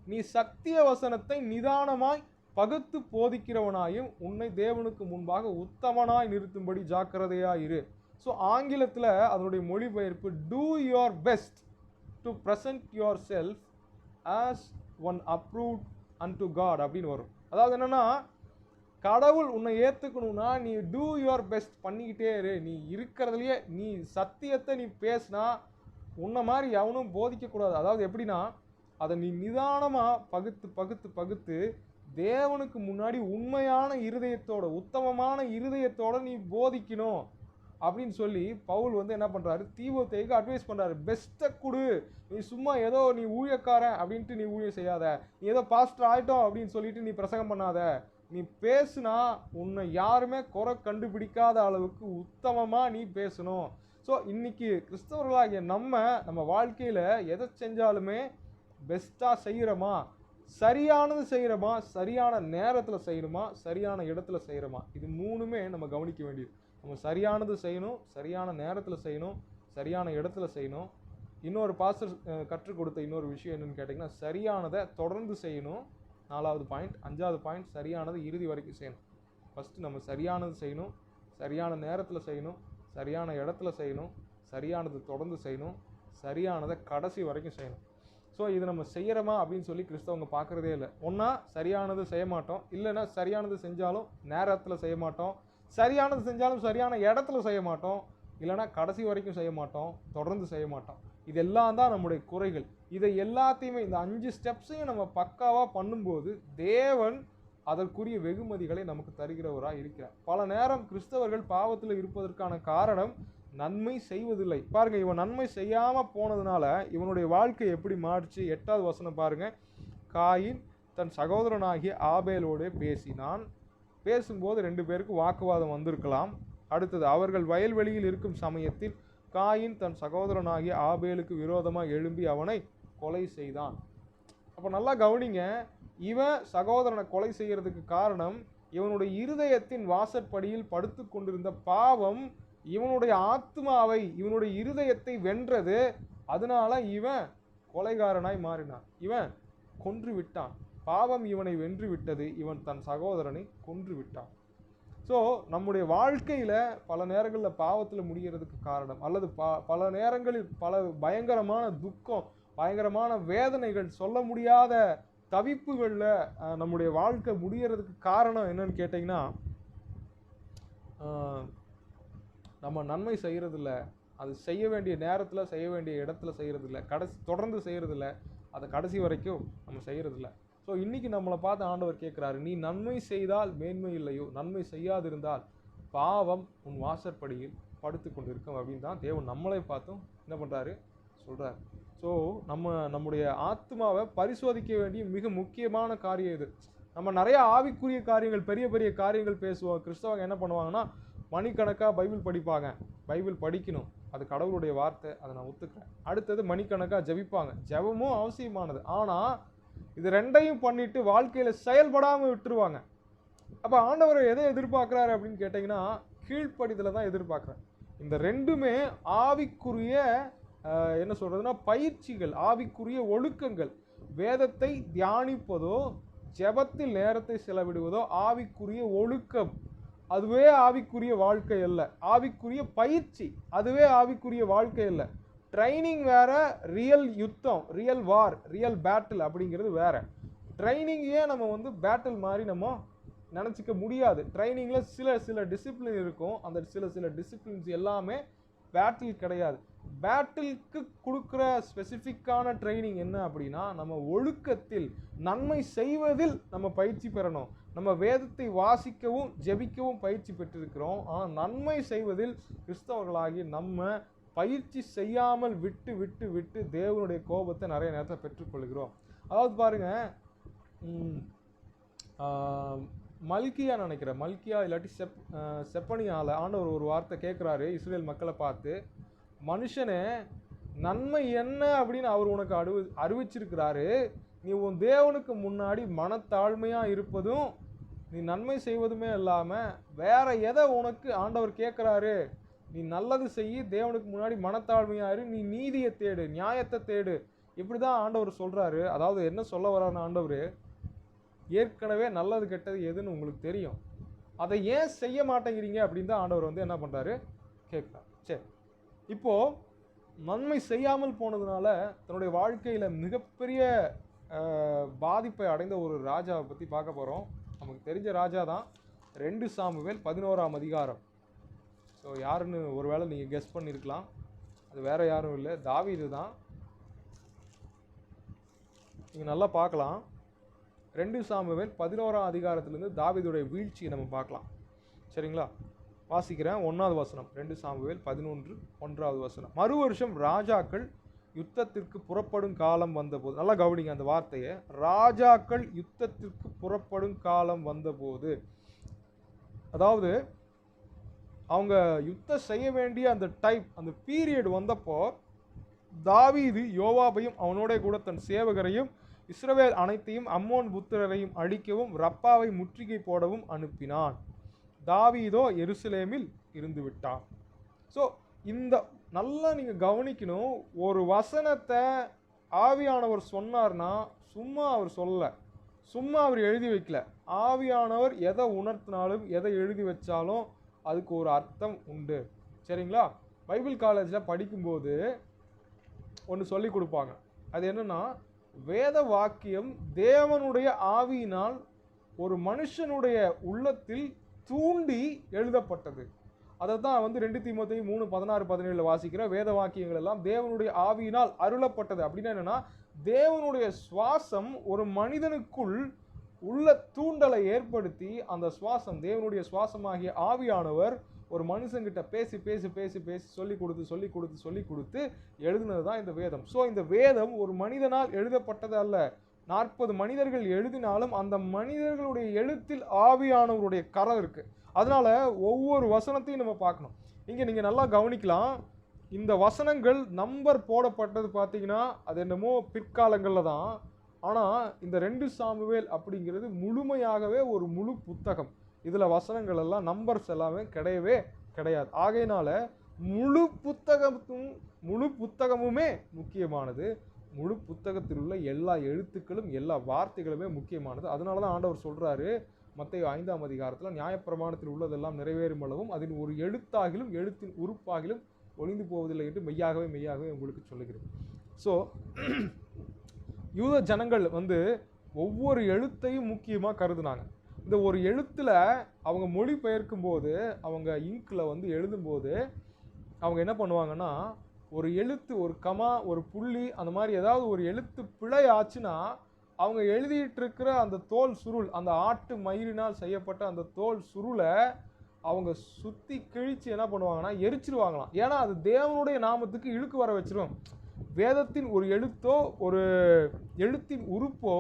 நீ சத்திய வசனத்தை நிதானமாய் பகுத்து போதிக்கிறவனாயும் உன்னை தேவனுக்கு முன்பாக உத்தமனாய் நிறுத்தும்படி ஜாக்கிரதையாயிரு. ஸோ ஆங்கிலத்தில் அதனுடைய மொழிபெயர்ப்பு do your best to present yourself as one approved unto God அப்படின்னு வரும். அதாவது என்னென்னா, கடவுள் உன்னை ஏற்றுக்கணும்னா நீ டூ யுவர் பெஸ்ட் பண்ணிக்கிட்டே இரு. நீ இருக்கிறதுலையே நீ சத்தியத்தை நீ பேசினா உன்னை மாதிரி எவனும் போதிக்கக்கூடாது. அதாவது எப்படின்னா, அதை நீ நிதானமாக பகுத்து தேவனுக்கு முன்னாடி உண்மையான இருதயத்தோட, உத்தமமான இருதயத்தோட நீ போதிக்கணும் அப்படின்னு சொல்லி பவுல் வந்து என்ன பண்ணுறாரு, தீமோத்தேயுக்கு அட்வைஸ் பண்ணுறாரு. பெஸ்ட்டை கொடு. நீ சும்மா ஏதோ நீ ஊழியக்காரன் அப்படின்ட்டு நீ ஊழியம் செய்யாத. நீ ஏதோ பாஸ்டர் ஆகிட்டோம் அப்படின்னு சொல்லிட்டு நீ பிரசங்கம் பண்ணாத. நீ பேசுனா உன்னை யாருமே குறை கண்டுபிடிக்காத அளவுக்கு உத்தமமாக நீ பேசணும். ஸோ இன்றைக்கி கிறிஸ்தவர்களாகிய நம்ம வாழ்க்கையில் எதை செஞ்சாலுமே பெஸ்ட்டாக செய்கிறோமா, சரியானது செய்கிறோமா, சரியான நேரத்தில் செய்யணுமா, சரியான இடத்துல செய்கிறோமா, இது மூணுமே நம்ம கவனிக்க வேண்டியது. நம்ம சரியானது செய்யணும், சரியான நேரத்தில் செய்யணும், சரியான இடத்துல செய்யணும். இன்னொரு பாஸ்டர் கற்றுக் கொடுத்த இன்னொரு விஷயம் என்னென்னு கேட்டிங்கன்னா, சரியானதை தொடர்ந்து செய்யணும். 4வது பாயிண்ட். 5வது பாயிண்ட், சரியானது இறுதி வரைக்கும் செய்யணும். ஃபஸ்ட்டு நம்ம சரியானது செய்யணும், சரியான நேரத்தில் செய்யணும், சரியான இடத்துல செய்யணும், சரியானது தொடர்ந்து செய்யணும், சரியானதை கடைசி வரைக்கும் செய்யணும். ஸோ இது நம்ம செய்கிறோமா அப்படின்னு சொல்லி கிறிஸ்தவங்க பார்க்குறதே இல்லை. ஒன்றா சரியானது செய்ய மாட்டோம், இல்லைன்னா சரியானது செஞ்சாலும் நேரத்தில் செய்ய மாட்டோம், சரியானது செஞ்சாலும் சரியான இடத்துல செய்ய மாட்டோம், இல்லைனா கடைசி வரைக்கும் செய்ய மாட்டோம், தொடர்ந்து செய்ய மாட்டோம். இதெல்லாம் தான் நம்முடைய குறைகள். இதை எல்லாத்தையுமே இந்த 5 ஸ்டெப்ஸையும் நம்ம பக்காவாக பண்ணும்போது தேவன் அதற்குரிய வெகுமதிகளை நமக்கு தருகிறவராக இருக்கிறார். பல நேரம் கிறிஸ்தவர்கள் பாவத்தில் இருப்பதற்கான காரணம் நன்மை செய்வதில்லை. பாருங்கள், இவன் நன்மை செய்யாமல் போனதுனால இவனுடைய வாழ்க்கை எப்படி மாறிச்சு. 8வது வசனம் பாருங்கள். காயின் தன் சகோதரனாகிய ஆபேலோடு பேசினான். பேசும்போது 2 பேருக்கு வாக்குவாதம் வந்திருக்கலாம். அடுத்தது, அவர்கள் வயல்வெளியில் இருக்கும் சமயத்தில் காயின் தன் சகோதரனாகிய ஆபேலுக்கு விரோதமாக எழும்பி அவனை கொலை செய்தான். அப்போ நல்லா கவனிங்க, இவன் சகோதரனை கொலை செய்கிறதுக்கு காரணம் இவனுடைய இருதயத்தின் வாசற்படியில் படுத்து கொண்டிருந்த பாவம் இவனுடைய ஆத்மாவை, இவனுடைய இருதயத்தை வென்றது. அதனால இவன் கொலைகாரனாய் மாறினான். இவன் கொன்று விட்டான். பாவம் இவனை வென்று விட்டது. இவன் தன் சகோதரனை கொன்று விட்டான். ஸோ நம்முடைய வாழ்க்கையில் பல நேரங்களில் பாவத்தில் முடிகிறதுக்கு காரணம், அல்லது பல நேரங்களில் பல பயங்கரமான துக்கம், பயங்கரமான வேதனைகள், சொல்ல முடியாத தவிப்புகளில் நம்முடைய வாழ்க்கை முடிகிறதுக்கு காரணம் என்னன்னு கேட்டிங்கன்னா, நம்ம நன்மை செய்கிறதில்ல, அது செய்ய வேண்டிய நேரத்தில் செய்ய வேண்டிய இடத்துல செய்கிறதில்ல, தொடர்ந்து செய்கிறதில்ல, அதை கடைசி வரைக்கும் நம்ம செய்கிறதில்ல. ஸோ இன்றைக்கி நம்மளை பார்த்து ஆண்டவர் கேட்குறாரு, நீ நன்மை செய்தால் மேன்மை இல்லையோ, நன்மை செய்யாதிருந்தால் பாவம் உன் வாசற்படியில் படுத்து கொண்டு இருக்கும் அப்படின்னு தான் தேவன் நம்மளை பார்த்தும் என்ன பண்ணுறாரு சொல்கிறார். ஸோ நம்முடைய ஆத்மாவை பரிசோதிக்க வேண்டிய மிக முக்கியமான காரியம் இது. நம்ம நிறையா ஆவிக்குரிய காரியங்கள், பெரிய பெரிய காரியங்கள் பேசுவோம். கிறிஸ்தவங்க என்ன பண்ணுவாங்கன்னா, மணிக்கணக்காக பைபிள் படிப்பாங்க. பைபிள் படிக்கணும், அது கடவுளுடைய வார்த்தை, அதை நான் ஒத்துக்கிறேன். அடுத்தது மணிக்கணக்காக ஜெபிப்பாங்க. ஜெபமும் அவசியமானது. ஆனால் இது 2ஐயும் பண்ணிட்டு வாழ்க்கையில் செயல்படாமல் விட்டுருவாங்க. அப்போ ஆண்டவர் எதை எதிர்பார்க்குறாரு அப்படின்னு கேட்டிங்கன்னா, கீழ்ப்படிதலை தான் எதிர்பார்க்குறேன். இந்த 2மே ஆவிக்குரிய என்ன சொல்றதுன்னா பயிற்சிகள், ஆவிக்குரிய ஒழுக்கங்கள். வேதத்தை தியானிப்பதோ ஜெபத்தில் நேரத்தை செலவிடுவதோ ஆவிக்குரிய ஒழுக்கம். அதுவே ஆவிக்குரிய வாழ்க்கை அல்ல. ஆவிக்குரிய பயிற்சி, அதுவே ஆவிக்குரிய வாழ்க்கை அல்ல. ட்ரைனிங் வேற, ரியல் யுத்தம், ரியல் வார், ரியல் பேட்டில் அப்படிங்கிறது வேற. ட்ரைனிங்கையே நம்ம வந்து பேட்டில் மாதிரி நம்ம நினச்சிக்க முடியாது. ட்ரைனிங்கில் சில டிசிப்ளின் இருக்கும். அந்த சில டிசிப்ளின்ஸ் எல்லாமே பேட்டில் கிடையாது. பேட்டிலுக்கு கொடுக்குற ஸ்பெசிஃபிக்கான ட்ரைனிங் என்ன அப்படின்னா, நம்ம ஒழுக்கத்தில் நன்மை செய்வதில் நம்ம பயிற்சி பெறணும். நம்ம வேதத்தை வாசிக்கவும் ஜெபிக்கவும் பயிற்சி பெற்றிருக்கிறோம். ஆனால் நன்மை செய்வதில் கிறிஸ்தவர்களாகி நம்ம பயிற்சி செய்யாமல் விட்டு விட்டு விட்டு தேவனுடைய கோபத்தை நிறைய நேரத்தில் பெற்றுக்கொள்கிறோம். அதாவது பாருங்க, மல்கியா நினைக்கிறேன், மல்கியா இல்லாட்டி செப்பனியால ஆண்டவர் ஒரு வார்த்தை கேட்குறாரு இஸ்ரேல் மக்களை பார்த்து, மனுஷனே நன்மை என்ன அப்படின்னு அவர் உனக்கு அறிவிச்சிருக்கிறாரு. நீ உன் தேவனுக்கு முன்னாடி மனத்தாழ்மையாக இருப்பதும் நீ நன்மை செய்வதுமே இல்லாமல் வேற எதை உனக்கு ஆண்டவர் கேட்குறாரு? நீ நல்லது செய்யி, தேவனுக்கு முன்னாடி மனத்தாழ்மையாக இரு, நீ நீதியை தேடு, நியாயத்தை தேடு. இப்படி தான் ஆண்டவர் சொல்கிறாரு. அதாவது என்ன சொல்ல வர்றாருன்னு, ஆண்டவர் ஏற்கனவே நல்லது கெட்டது எதுன்னு உங்களுக்கு தெரியும், அதை ஏன் செய்ய மாட்டேங்கிறீங்க அப்படின்னு தான் ஆண்டவர் வந்து என்ன பண்ணுறாரு, கேட்குறாரு. சரி, இப்போது நன்மை செய்யாமல் போனதுனால தன்னுடைய வாழ்க்கையில் மிகப்பெரிய பாதிப்பை அடைந்த ஒரு ராஜாவை பற்றி பார்க்க போகிறோம். நமக்கு தெரிஞ்ச ராஜா தான். 2 சாமுவேல் 11ஆம் அதிகாரம். ஸோ யாருன்னு ஒருவேளை நீங்கள் கெஸ் பண்ணியிருக்கலாம். அது வேறு யாரும் இல்லை, தாவீது தான். நீங்கள் நல்லா பார்க்கலாம். 2 சாமுவேல் 11ஆம் அதிகாரத்திலேருந்து தாவீதுடைய வீழ்ச்சியை நம்ம பார்க்கலாம். சரிங்களா? வாசிக்கிறேன். 1வது வசனம். 2 சாமுவேல் 11 1வது வசனம். மறு வருஷம் ராஜாக்கள் யுத்தத்திற்கு புறப்படும் காலம் வந்தபோது, நல்லா கவனிங்க அந்த வார்த்தையை, ராஜாக்கள் யுத்தத்திற்கு புறப்படும் காலம் வந்தபோது, அதாவது அவங்க யுத்தம் செய்ய வேண்டிய அந்த டைம், அந்த பீரியட் வந்தப்போ தாவீது யோவாபையும் அவனோட கூட தன் சேவகரையும் இஸ்ரவேல் அனைத்தையும் அம்மோன் புத்திரரையும் அழிக்கவும் ரப்பாவை முற்றுகை போடவும் அனுப்பினான். தாவீதோ எருசலேமில் இருந்து விட்டான். ஸோ இந்த நல்லா நீங்கள் கவனிக்கணும். ஒரு வசனத்தை ஆவியானவர் சொன்னார்னா சும்மா அவர் சொல்லலை, சும்மா அவர் எழுதி வைக்கல. ஆவியானவர் எதை உணர்த்தினாலும் எதை எழுதி வச்சாலும் அதுக்கு ஒரு அர்த்தம் உண்டு. சரிங்களா? பைபிள் காலேஜில் படிக்கும்போது ஒன்று சொல்லி கொடுப்பாங்க. அது என்னன்னா, வேத வாக்கியம் தேவனுடைய ஆவியினால் ஒரு மனுஷனுடைய உள்ளத்தில் தூண்டி எழுதப்பட்டது. அதை தான் வந்து 2 தீமோத்தேயு 3:16-17 வாசிக்கிற வேத வாக்கியங்கள் எல்லாம் தேவனுடைய ஆவியினால் அருளப்பட்டது. அப்படின்னா என்னன்னா, தேவனுடைய சுவாசம் ஒரு மனிதனுக்குள் உள்ள தூண்டலை ஏற்படுத்தி, அந்த சுவாசம் தேவனுடைய சுவாசமாகிய ஆவியானவர் ஒரு மனுஷங்கிட்ட பேசி பேசி பேசி பேசி சொல்லி கொடுத்து எழுதினது தான் இந்த வேதம். ஸோ இந்த வேதம் ஒரு மனிதனால் எழுதப்பட்டது அல்ல. 40 மனிதர்கள் எழுதினாலும் அந்த மனிதர்களுடைய எழுத்தில் ஆவியானவருடைய கரம் இருக்கு. அதனால ஒவ்வொரு வசனத்தையும் நம்ம பார்க்கணும். இங்கே நீங்கள் நல்லா கவனிக்கலாம். இந்த வசனங்கள் நம்பர் போடப்பட்டது பார்த்தீங்கன்னா அது என்னமோ பிற்காலங்களில் தான். ஆனால் இந்த 2 சாமுவேல் அப்படிங்கிறது முழுமையாகவே ஒரு முழு புத்தகம். இதில் வசனங்கள் எல்லாம் நம்பர்ஸ் எல்லாமே கிடையவே கிடையாது. ஆகையினால முழு புத்தகமுமே முக்கியமானது. முழு புத்தகத்தில் உள்ள எல்லா எழுத்துக்களும் எல்லா வார்த்தைகளுமே முக்கியமானது. அதனால தான் ஆண்டவர் சொல்கிறாரு மத்தேயு 5ஆம் அதிகாரத்தில், நியாயப்பிரமாணத்தில் உள்ளதெல்லாம் நிறைவேறும் அளவும் அதில் ஒரு எழுத்தாகிலும் எழுத்தின் உறுப்பாகிலும் ஒளிந்து போவதில்லை என்று மெய்யாகவே உங்களுக்கு சொல்லுகிறேன். ஸோ யூத ஜனங்கள் வந்து ஒவ்வொரு எழுத்தையும் முக்கியமாக கருதுனாங்க. இந்த ஒரு எழுத்தில் அவங்க மொழி பெயர்க்கும் போது, அவங்க இங்கில் வந்து எழுதும்போது அவங்க என்ன பண்ணுவாங்கன்னா, ஒரு எழுத்து, ஒரு கமா, ஒரு புள்ளி, அந்த மாதிரி ஏதாவது ஒரு எழுத்து பிழை ஆச்சுன்னா அவங்க எழுதிட்டு இருக்கிற அந்த தோல் சுருள், அந்த ஆட்டு மயிரினால் செய்யப்பட்ட அந்த தோல் சுருளை அவங்க சுற்றி கிழிச்சு என்ன பண்ணுவாங்கன்னா எரிச்சிருவாங்களாம். ஏன்னா அது தேவனுடைய நாமத்துக்கு இழுக்கு வர வச்சிரும். வேதத்தின் ஒரு எழுத்தோ ஒரு எழுத்தின் உறுப்போ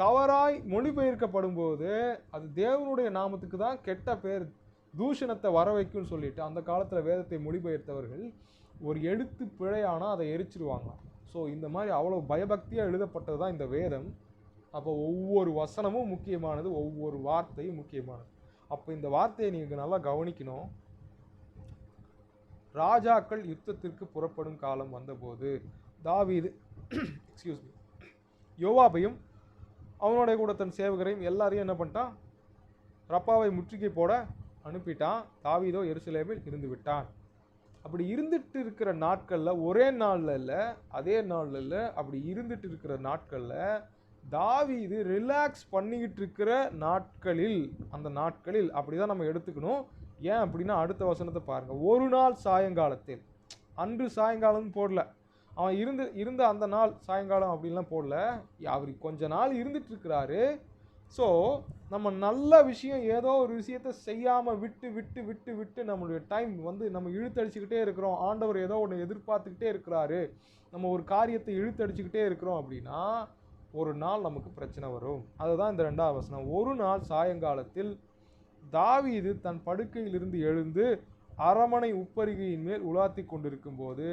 தவறாய் மொழிபெயர்க்கப்படும் போது அது தேவனுடைய நாமத்துக்கு தான் கெட்ட பேர், தூஷணத்தை வர வைக்கும்னு சொல்லிட்டு அந்த காலத்தில் வேதத்தை மொழிபெயர்த்தவர்கள் ஒரு எழுத்து பிழையானால் அதை எரிச்சிருவாங்களாம். ஸோ இந்த மாதிரி அவ்வளோ பயபக்தியாக எழுதப்பட்டது தான் இந்த வேதம். அப்போ ஒவ்வொரு வசனமும் முக்கியமானது, ஒவ்வொரு வார்த்தையும் முக்கியமானது. அப்போ இந்த வார்த்தையை நீங்கள் நல்லா கவனிக்கணும். ராஜாக்கள் யுத்தத்திற்கு புறப்படும் காலம் வந்தபோது தாவீது எக்ஸ்கியூஸ் மீ யோவாபையும் அவனுடைய கூட தன் சேவகரையும் எல்லாரையும் என்ன பண்ணிட்டான், ரப்பாவை முற்றுகை போட அனுப்பிட்டான். தாவீதோ எருசலேமில் இருந்து விட்டான். அப்படி இருந்துட்டு இருக்கிற நாட்களில், ஒரே நாளில் இல்லை, அதே நாளில் இல்லை, அப்படி இருந்துட்டு இருக்கிற நாட்களில் தாவீது ரிலாக்ஸ் பண்ணிக்கிட்டு இருக்கிற நாட்களில், அந்த நாட்களில் அப்படிதான் நம்ம எடுத்துக்கணும். ஏன் அப்படின்னா அடுத்த வசனத்தை பாருங்க. ஒரு நாள் சாயங்காலத்தில், அன்று சாயங்காலம் போடல, அவன் இருந்த அந்த நாள் சாயங்காலம் அப்படின்லாம் போடல, அவர் கொஞ்ச நாள் இருந்துட்டு இருக்கிறாரு. ஸோ நம்ம நல்ல விஷயம் ஏதோ ஒரு விஷயத்தை செய்யாமல் விட்டு விட்டு விட்டு விட்டு நம்மளுடைய டைம் வந்து நம்ம இழுத்தடிச்சுக்கிட்டே இருக்கிறோம். ஆண்டவர் ஏதோ ஒன்று எதிர்பார்த்துக்கிட்டே இருக்கிறாரு, நம்ம ஒரு காரியத்தை இழுத்தடிச்சுக்கிட்டே இருக்கிறோம் அப்படின்னா ஒரு நாள் நமக்கு பிரச்சனை வரும். அதுதான் இந்த 2வது வசனம். ஒரு நாள் சாயங்காலத்தில் தாவீது தன் படுக்கையிலிருந்து எழுந்து அரமனை உப்பரிகையின் மேல் உலாத்தி கொண்டிருக்கும் போது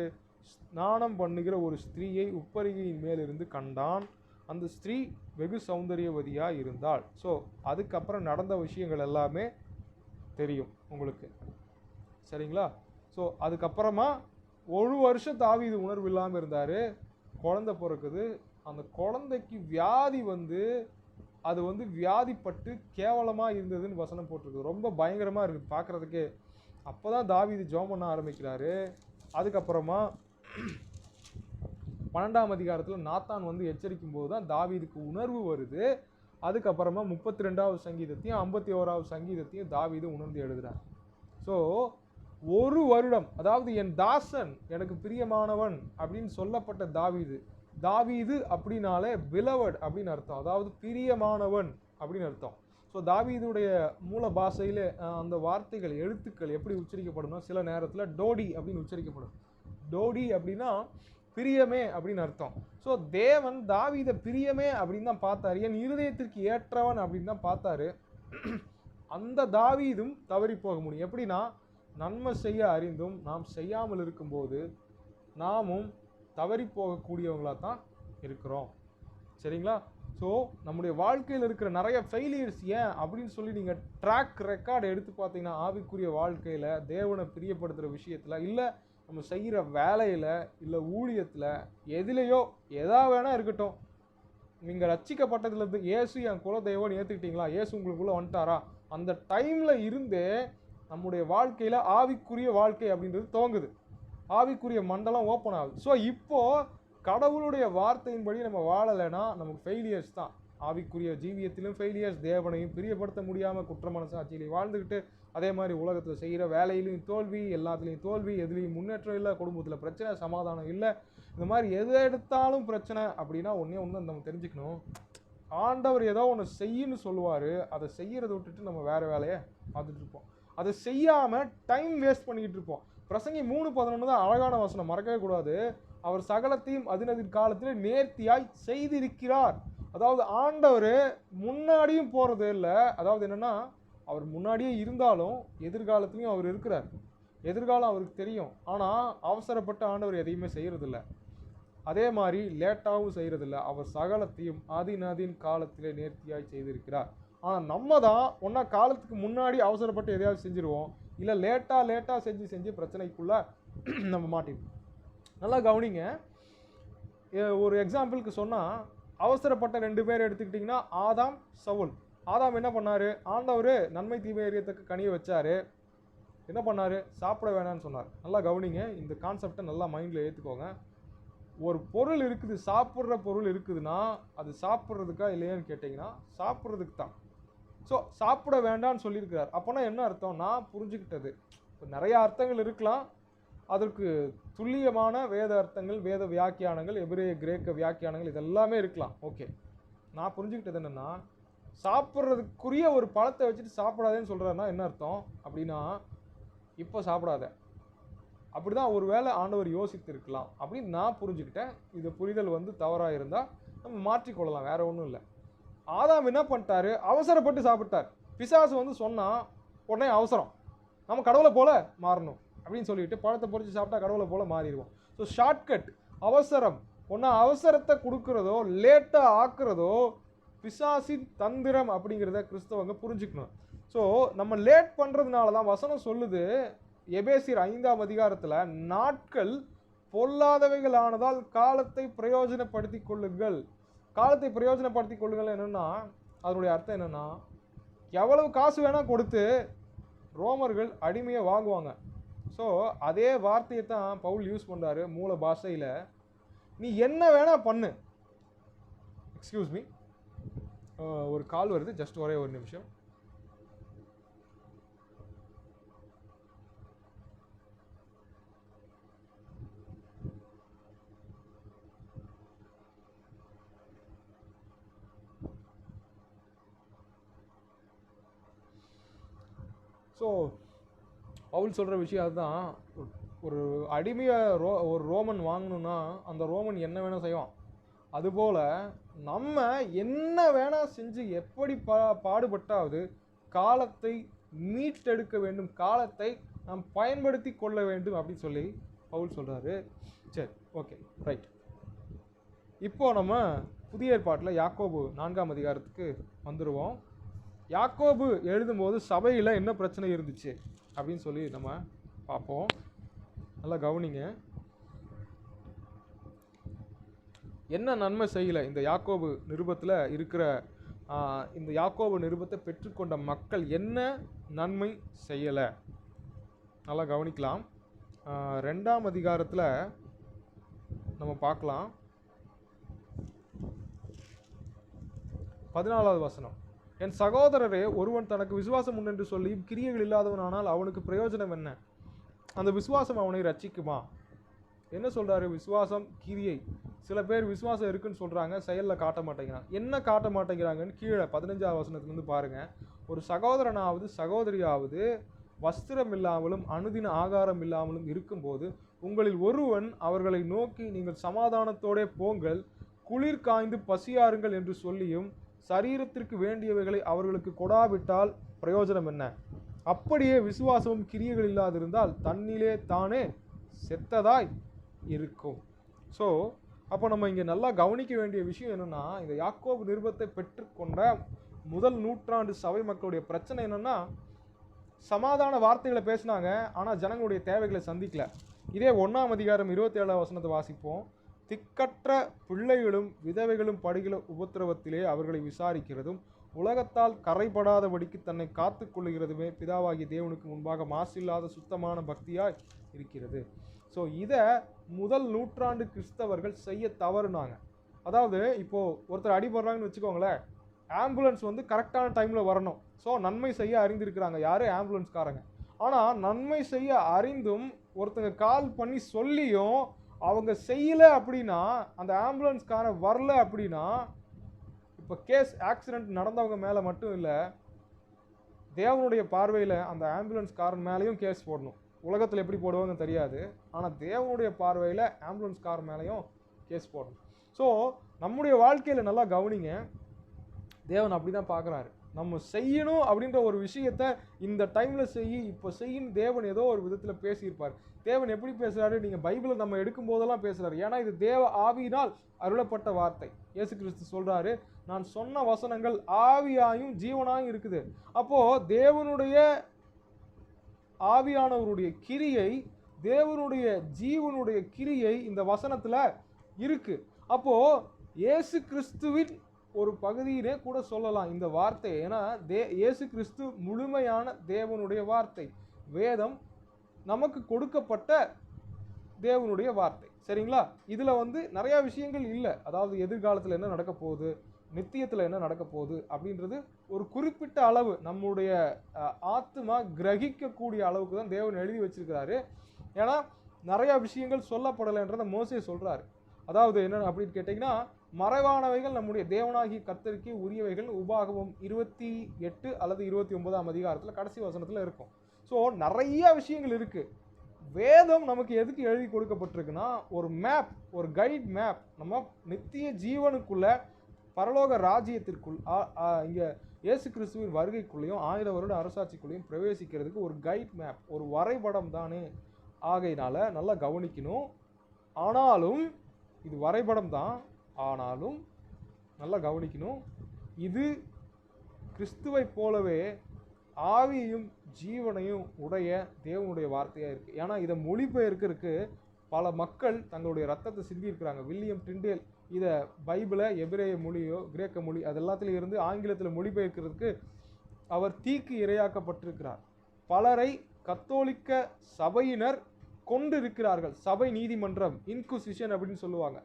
ஸ்நானம் பண்ணுகிற ஒரு ஸ்திரீயை உப்பரிகையின் மேல் இருந்து கண்டான். அந்த ஸ்திரீ வெகு சௌந்தரியவதியாக இருந்தாள். ஸோ அதுக்கப்புறம் நடந்த விஷயங்கள் எல்லாமே தெரியும் உங்களுக்கு, சரிங்களா? ஸோ அதுக்கப்புறமா ஒரு வருஷம் தாவீது உணர்வு இல்லாமல் இருந்தார். குழந்தை பிறக்குது. அந்த குழந்தைக்கு வியாதி வந்து அது வந்து வியாதிப்பட்டு கேவலமாக இருந்ததுன்னு வசனம் போட்டிருக்கு. ரொம்ப பயங்கரமாக இருக்குது பார்க்குறதுக்கே. அப்போ தான் தாவீது ஜெபம் பண்ண ஆரம்பிக்கிறாரு. அதுக்கப்புறமா 12ஆம் அதிகாரத்தில் நாத்தான் வந்து எச்சரிக்கும் போது தான் தாவீதுக்கு உணர்வு வருது. அதுக்கப்புறமா 32வது சங்கீதத்தையும் 51வது சங்கீதத்தையும் தாவீது உணர்ந்து எழுதுறார். ஸோ ஒரு வருடம், அதாவது என் தாசன் எனக்கு பிரியமானவன் அப்படின்னு சொல்லப்பட்ட தாவீது, தாவீது அப்படின்னாலே பிலவட் அப்படின்னு அர்த்தம், அதாவது பிரியமானவன் அப்படின்னு அர்த்தம். ஸோ தாவீதுடைய மூல பாஷையில் அந்த வார்த்தைகள் எழுத்துக்கள் எப்படி உச்சரிக்கப்படும்னா சில நேரத்தில் டோடி அப்படின்னு உச்சரிக்கப்படும். டோடி அப்படின்னா பிரியமே அப்படின்னு அர்த்தம். ஸோ தேவன் தாவீதை பிரியமே அப்படின்னு தான் பார்த்தாரு, என் இருதயத்திற்கு ஏற்றவன் அப்படின்னு தான் பார்த்தாரு. அந்த தாவீதும் தவறி போக முடியும். எப்படின்னா, நன்மை செய்ய அறிந்தும் நாம் செய்யாமல் இருக்கும்போது நாமும் தவறி போகக்கூடியவங்களாக தான் இருக்கிறோம், சரிங்களா? ஸோ நம்முடைய வாழ்க்கையில் இருக்கிற நிறைய ஃபெயிலியர்ஸ் ஏன் அப்படின்னு சொல்லி நீங்கள் ட்ராக் ரெக்கார்டு எடுத்து பார்த்தீங்கன்னா, ஆவிக்குரிய வாழ்க்கையில் தேவனை பிரியப்படுத்துகிற விஷயத்தில், இல்லை நம்ம செய்கிற வேலையில், இல்லை ஊழியத்தில், எதிலையோ எதா வேணால் இருக்கட்டும், நீங்கள் ரட்சிக்கப்பட்டதுலேருந்து இயேசு என் குல தெய்வம்னு ஏற்றுக்கிட்டீங்களா, இயேசு உங்களுக்குள்ளே வந்துட்டாரா, அந்த டைமில் இருந்தே நம்முடைய வாழ்க்கையில் ஆவிக்குரிய வாழ்க்கை அப்படின்றது துவங்குது. ஆவிக்குரிய மண்டலம் ஓப்பன் ஆகுது. ஸோ இப்போது கடவுளுடைய வார்த்தையின்படி நம்ம வாழலைன்னா நமக்கு ஃபெயிலியர்ஸ் தான். ஆவிக்குரிய ஜீவியத்திலும் ஃபெயிலியர்ஸ், தேவனையும் பிரியப்படுத்த முடியாமல் குற்ற மனசாட்சியிலையும் வாழ்ந்துக்கிட்டு, அதே மாதிரி உலகத்தில் செய்கிற வேலையிலையும் தோல்வி, எல்லாத்துலேயும் தோல்வி, எதுலேயும் முன்னேற்றம் இல்லை, குடும்பத்தில் பிரச்சனை, சமாதானம் இல்லை, இந்த மாதிரி எது எடுத்தாலும் பிரச்சனை. அப்படின்னா ஒன்றே ஒன்று நம்ம தெரிஞ்சுக்கணும், ஆண்டவர் ஏதோ ஒன்று செய்யணும்னு சொல்லுவார், அதை செய்கிறத விட்டுட்டு நம்ம வேறு வேலையை பார்த்துட்டு இருப்போம். அதை செய்யாமல் டைம் வேஸ்ட் பண்ணிக்கிட்டு இருப்போம். பிரசங்கி 3:11 தான் அழகான வசனம், மறக்கவே கூடாது. அவர் சகலத்தையும் அதினதின் காலத்தில் நேர்த்தியாய் செய்திருக்கிறார். அதாவது ஆண்டவர் முன்னாடியும் போகிறது இல்லை, அதாவது என்னென்னா அவர் முன்னாடியே இருந்தாலும் எதிர்காலத்துலையும் அவர் இருக்கிறார், எதிர்காலம் அவருக்கு தெரியும். ஆனால் அவசரப்பட்ட ஆண்டவர் எதையுமே செய்கிறதில்ல, அதே மாதிரி லேட்டாகவும் செய்கிறதில்ல. அவர் சகலத்தையும் அதினதின் காலத்திலே நேர்த்தியாய் செய்திருக்கிறார். ஆனால் நம்ம தான் ஒன்றா காலத்துக்கு முன்னாடி அவசரப்பட்டு எதையாவது செஞ்சுருவோம், இல்லை லேட்டாக செஞ்சு பிரச்சனைக்குள்ளே நம்ம மாட்டிடுவோம். நல்லா கவனிங்க. ஒரு எக்ஸாம்பிளுக்கு சொன்னால், அவசரப்பட்ட 2 பேர் எடுத்துக்கிட்டிங்கன்னா ஆதாம், சவுல். ஆதாம் என்ன பண்ணார், ஆண்டவர் நன்மை தீமை அறியத்தக்க கனியை வச்சார், என்ன பண்ணார், சாப்பிட வேணான்னு சொன்னார். நல்லா கவனிங்க, இந்த கான்செப்டை நல்லா மைண்டில் ஏற்றுக்கோங்க. ஒரு பொருள் இருக்குது, சாப்பிட்ற பொருள் இருக்குதுன்னா அது சாப்பிட்றதுக்கா இல்லையான்னு கேட்டிங்கன்னா சாப்பிட்றதுக்கு தான். ஸோ சாப்பிட வேண்டான்னு சொல்லியிருக்கிறார். அப்போனா என்ன அர்த்தம், நான் புரிஞ்சுக்கிட்டது, இப்போ நிறையா அர்த்தங்கள் இருக்கலாம், அதற்கு துல்லியமான வேத அர்த்தங்கள், வேத வியாக்கியானங்கள், எபிரேய கிரேக்க வியாக்கியானங்கள் இதெல்லாமே இருக்கலாம். ஓகே, நான் புரிஞ்சுக்கிட்டது என்னென்னா, சாப்பிட்றதுக்குரிய ஒரு பழத்தை வச்சுட்டு சாப்பிடாதேன்னு சொல்கிறாருன்னா என்ன அர்த்தம் அப்படின்னா, இப்போ சாப்பிடாத, அப்படி தான் ஒரு வேளை ஆண்டவர் யோசித்து இருக்கலாம் அப்படின்னு நான் புரிஞ்சுக்கிட்டேன். இது புரிதல் வந்து தவறாக இருந்தால் நம்ம மாற்றிக்கொள்ளலாம், வேறு ஒன்றும் இல்லை. ஆதாம் என்ன பண்ணிட்டாரு, அவசரப்பட்டு சாப்பிட்டார். பிசாசு வந்து சொன்னால் உடனே அவசரம், நம்ம கடவுளை போல மாறணும் அப்படின்னு சொல்லிட்டு பழத்தை பொறிச்சு சாப்பிட்டா கடவுளை போல மாறிடுவோம். ஸோ ஷார்ட்கட், அவசரம், ஒன்றா அவசரத்தை கொடுக்குறதோ லேட்டாக ஆக்குறதோ பிசாசின் தந்திரம் அப்படிங்கிறத கிறிஸ்தவங்க புரிஞ்சுக்கணும். ஸோ நம்ம லேட் பண்ணுறதுனால தான் வசனம் சொல்லுது, எபேசியர் 5ஆம் அதிகாரத்துல நாட்கள் பொல்லாதவைகளானதால் காலத்தை பிரயோஜனப்படுத்திக் கொள்ளுங்கள். காலத்தை பிரயோஜனப்படுத்திக் கொள்ளுங்கள் என்னன்னா, அதனுடைய அர்த்தம் என்னன்னா, எவ்வளவு காசு வேணா கொடுத்து ரோமர்கள் அடிமையை வாங்குவாங்க. ஸோ அதே வார்த்தையை தான் பவுல் யூஸ் பண்றாரு மூல பாஷையில. நீ என்ன வேணா பண்ணு. எக்ஸ்கியூஸ் மீ, ஒரு கால் வருது, ஜஸ்ட் ஒரே ஒரு நிமிஷம். ஸோ பவுல் சொல்கிற விஷயம் அதுதான். ஒரு அடிமையை ஒரு ரோமன் வாங்கணும்னா அந்த ரோமன் என்ன வேணால் செய்வான். அதுபோல் நம்ம என்ன வேணால் செஞ்சு எப்படி பாடுபட்டாவது காலத்தை மீட்டெடுக்க வேண்டும், காலத்தை நாம் பயன்படுத்தி கொள்ள வேண்டும் அப்படின்னு சொல்லி பவுல் சொல்கிறாரு. சரி, ஓகே, ரைட். இப்போ நம்ம புதிய ஏற்பாட்டில் யாக்கோபு 4ஆம் அதிகாரத்துக்கு வந்துடுவோம். யாக்கோபு எழுதும்போது சபையில் என்ன பிரச்சனை இருந்துச்சு அப்படின்னு சொல்லி நம்ம பார்ப்போம். நல்லா கவனிங்க. என்ன நன்மை செய்யலை இந்த யாக்கோபு நிருபத்தில் இருக்கிற இந்த யாக்கோபு நிருபத்தை பெற்றுக்கொண்ட மக்கள் என்ன நன்மை செய்யலை, நல்லா கவனிக்கலாம். 2ஆம் அதிகாரத்தில் நம்ம பார்க்கலாம். 14வது வசனம். என் சகோதரரே, ஒருவன் தனக்கு விசுவாசம் உண்டு என்று சொல்லி கிரியைகள் இல்லாதவனானால் அவனுக்கு பிரயோஜனம் என்ன? அந்த விசுவாசம் அவனை ரட்சிக்குமா? என்ன சொல்றாரு? விசுவாசம், கிரியை. சில பேர் விசுவாசம் இருக்குன்னு சொல்றாங்க, செயலில் காட்ட மாட்டேங்கிறாங்க. என்ன காட்ட மாட்டேங்கிறாங்கன்னு கீழே 15ஆவது வசனத்துலேருந்து பாருங்க. ஒரு சகோதரனாவது சகோதரியாவது வஸ்திரம் இல்லாமலும் அனுதின ஆகாரம் இல்லாமலும் இருக்கும்போது உங்களில் ஒருவன் அவர்களை நோக்கி நீங்கள் சமாதானத்தோடே போங்கள், குளிர் காய்ந்து பசியாருங்கள் என்று சொல்லியும் சரீரத்திற்கு வேண்டியவைகளை அவர்களுக்கு கொடாவிட்டால் பிரயோஜனம் என்ன? அப்படியே விசுவாசமும் கிரியைகள் இல்லாதிருந்தால் தன்னிலே தானே செத்ததாய் இருக்கும். ஸோ அப்போ நம்ம இங்கே நல்லா கவனிக்க வேண்டிய விஷயம் என்னென்னா, இந்த யாக்கோபு நிருபத்தை பெற்றுக்கொண்ட முதல் நூற்றாண்டு சபை மக்களுடைய பிரச்சனை என்னென்னா, சமாதான வார்த்தைகளை பேசினாங்க, ஆனால் ஜனங்களுடைய தேவைகளை சந்திக்கல. இதே 1ஆம் அதிகாரம் 27ஆம் வசனத்தை வாசிப்போம். திக்கற்ற பிள்ளைகளும் விதவைகளும் படுகிற உபத்திரவத்திலே அவர்களை விசாரிக்கிறதும் உலகத்தால் கரைபடாதபடிக்கு தன்னை காத்து கொள்ளுகிறதுமே பிதாவாகிய தேவனுக்கு முன்பாக மாசில்லாத சுத்தமான பக்தியாய் இருக்கிறது. ஸோ இதை முதல் நூற்றாண்டு கிறிஸ்தவர்கள் செய்ய தவறுனாங்க. அதாவது இப்போது ஒருத்தர் அடிபடுறாங்கன்னு வச்சுக்கோங்களேன், ஆம்புலன்ஸ் வந்து கரெக்டான டைமில் வரணும். ஸோ நன்மை செய்ய அறிந்திருக்கிறாங்க யார்? ஆம்புலன்ஸ்காரங்க. ஆனால் நன்மை செய்ய அறிந்தும் ஒருத்தங்க கால் பண்ணி சொல்லியும் அவங்க செய்யலை அப்படின்னா, அந்த ஆம்புலன்ஸ்காரன் வரல அப்படின்னா, இப்போ கேஸ் ஆக்சிடென்ட் நடந்தவங்க மேலே மட்டும் இல்லை, தேவனுடைய பார்வையில் அந்த ஆம்புலன்ஸ்காரன் மேலேயும் கேஸ் போடணும். உலகத்தில் எப்படி போடுவாங்க தெரியாது, ஆனால் தேவனுடைய பார்வையில் ஆம்புலன்ஸ்காரன் மேலேயும் கேஸ் போடணும். ஸோ நம்முடைய வாழ்க்கையில் நல்லா கவனிங்க, தேவன் அப்படி தான் பார்க்குறாரு. நம்ம செய்யணும் அப்படின்ற ஒரு விஷயத்தை இந்த டைமில் இப்போ செய்யும் தேவன் ஏதோ ஒரு விதத்தில் பேசியிருப்பார். தேவன் எப்படி பேசுகிறாரு? நீங்கள் பைபிளை நம்ம எடுக்கும் போதெல்லாம் பேசுகிறாரு. ஏன்னா இது தேவ ஆவியினால் அருளப்பட்ட வார்த்தை. இயேசு கிறிஸ்து சொல்கிறாரு, நான் சொன்ன வசனங்கள் ஆவியாயும் ஜீவனாயும் இருக்குது. அப்போது தேவனுடைய ஆவியானவருடைய கிரியை, தேவனுடைய ஜீவனுடைய கிரியை இந்த வசனத்தில் இருக்கு. அப்போது இயேசு கிறிஸ்துவின் ஒரு பகுதியிலே கூட சொல்லலாம் இந்த வார்த்தையை. ஏன்னா இயேசு கிறிஸ்து முழுமையான தேவனுடைய வார்த்தை. வேதம் நமக்கு கொடுக்கப்பட்ட தேவனுடைய வார்த்தை, சரிங்களா? இதில் வந்து நிறையா விஷயங்கள் இல்லை. அதாவது எதிர்காலத்தில் என்ன நடக்க போகுது, நித்தியத்தில் என்ன நடக்க போகுது அப்படின்றது ஒரு குறிப்பிட்ட அளவு நம்முடைய ஆத்மா கிரகிக்கக்கூடிய அளவுக்கு தான் தேவன் எழுதி வச்சிருக்கிறாரு. ஏன்னா நிறையா விஷயங்கள் சொல்லப்படலைன்றதை மோசே சொல்கிறாரு. அதாவது என்ன அப்படின்னு கேட்டிங்கன்னா, மறைவானவைகள் நம்முடைய தேவனாகிய கர்த்தருக்கு உரியவைகள் உபாகமம் 28 அல்லது 29ஆம் அதிகாரத்தில் கடைசி வசனத்தில் இருக்கும். ஸோ நிறைய விஷயங்கள் இருக்குது. வேதம் நமக்கு எதுக்கு எழுதி கொடுக்கப்பட்டிருக்குன்னா, ஒரு மேப், ஒரு கைட் மேப், நம்ம நித்திய ஜீவனுக்குள்ள பரலோக ராஜ்யத்திற்குள் இங்கே இயேசு கிறிஸ்துவின் வருகைக்குள்ளேயும் 1000 வருட அரசாட்சிக்குள்ளேயும் பிரவேசிக்கிறதுக்கு ஒரு கைட் மேப், ஒரு வரைபடம் தானே. ஆகையினால நல்லா கவனிக்கணும். ஆனாலும் இது வரைபடம் தான், ஆனாலும் நல்லா கவனிக்கணும், இது கிறிஸ்துவை போலவே ஆவியையும் ஜீவனையும் உடைய தேவனுடைய வார்த்தையாக இருக்குது. ஏன்னா இதை மொழிபெயர்க்கிறதுக்கு பல மக்கள் தங்களுடைய ரத்தத்தை சிந்தி இருக்கிறாங்க. வில்லியம் டிண்டேல் இதை பைபிளை எபிரேய மொழியோ கிரேக்க மொழி அது எல்லாத்துலேயும் இருந்து ஆங்கிலத்தில் மொழிபெயர்க்கிறதுக்கு அவர் தீக்கு இரையாக்கப்பட்டிருக்கிறார். பலரை கத்தோலிக்க சபையினர் கொண்டு இருக்கிறார்கள். சபை நீதிமன்றம், இன்குசிஷன் அப்படின்னு சொல்லுவாங்க.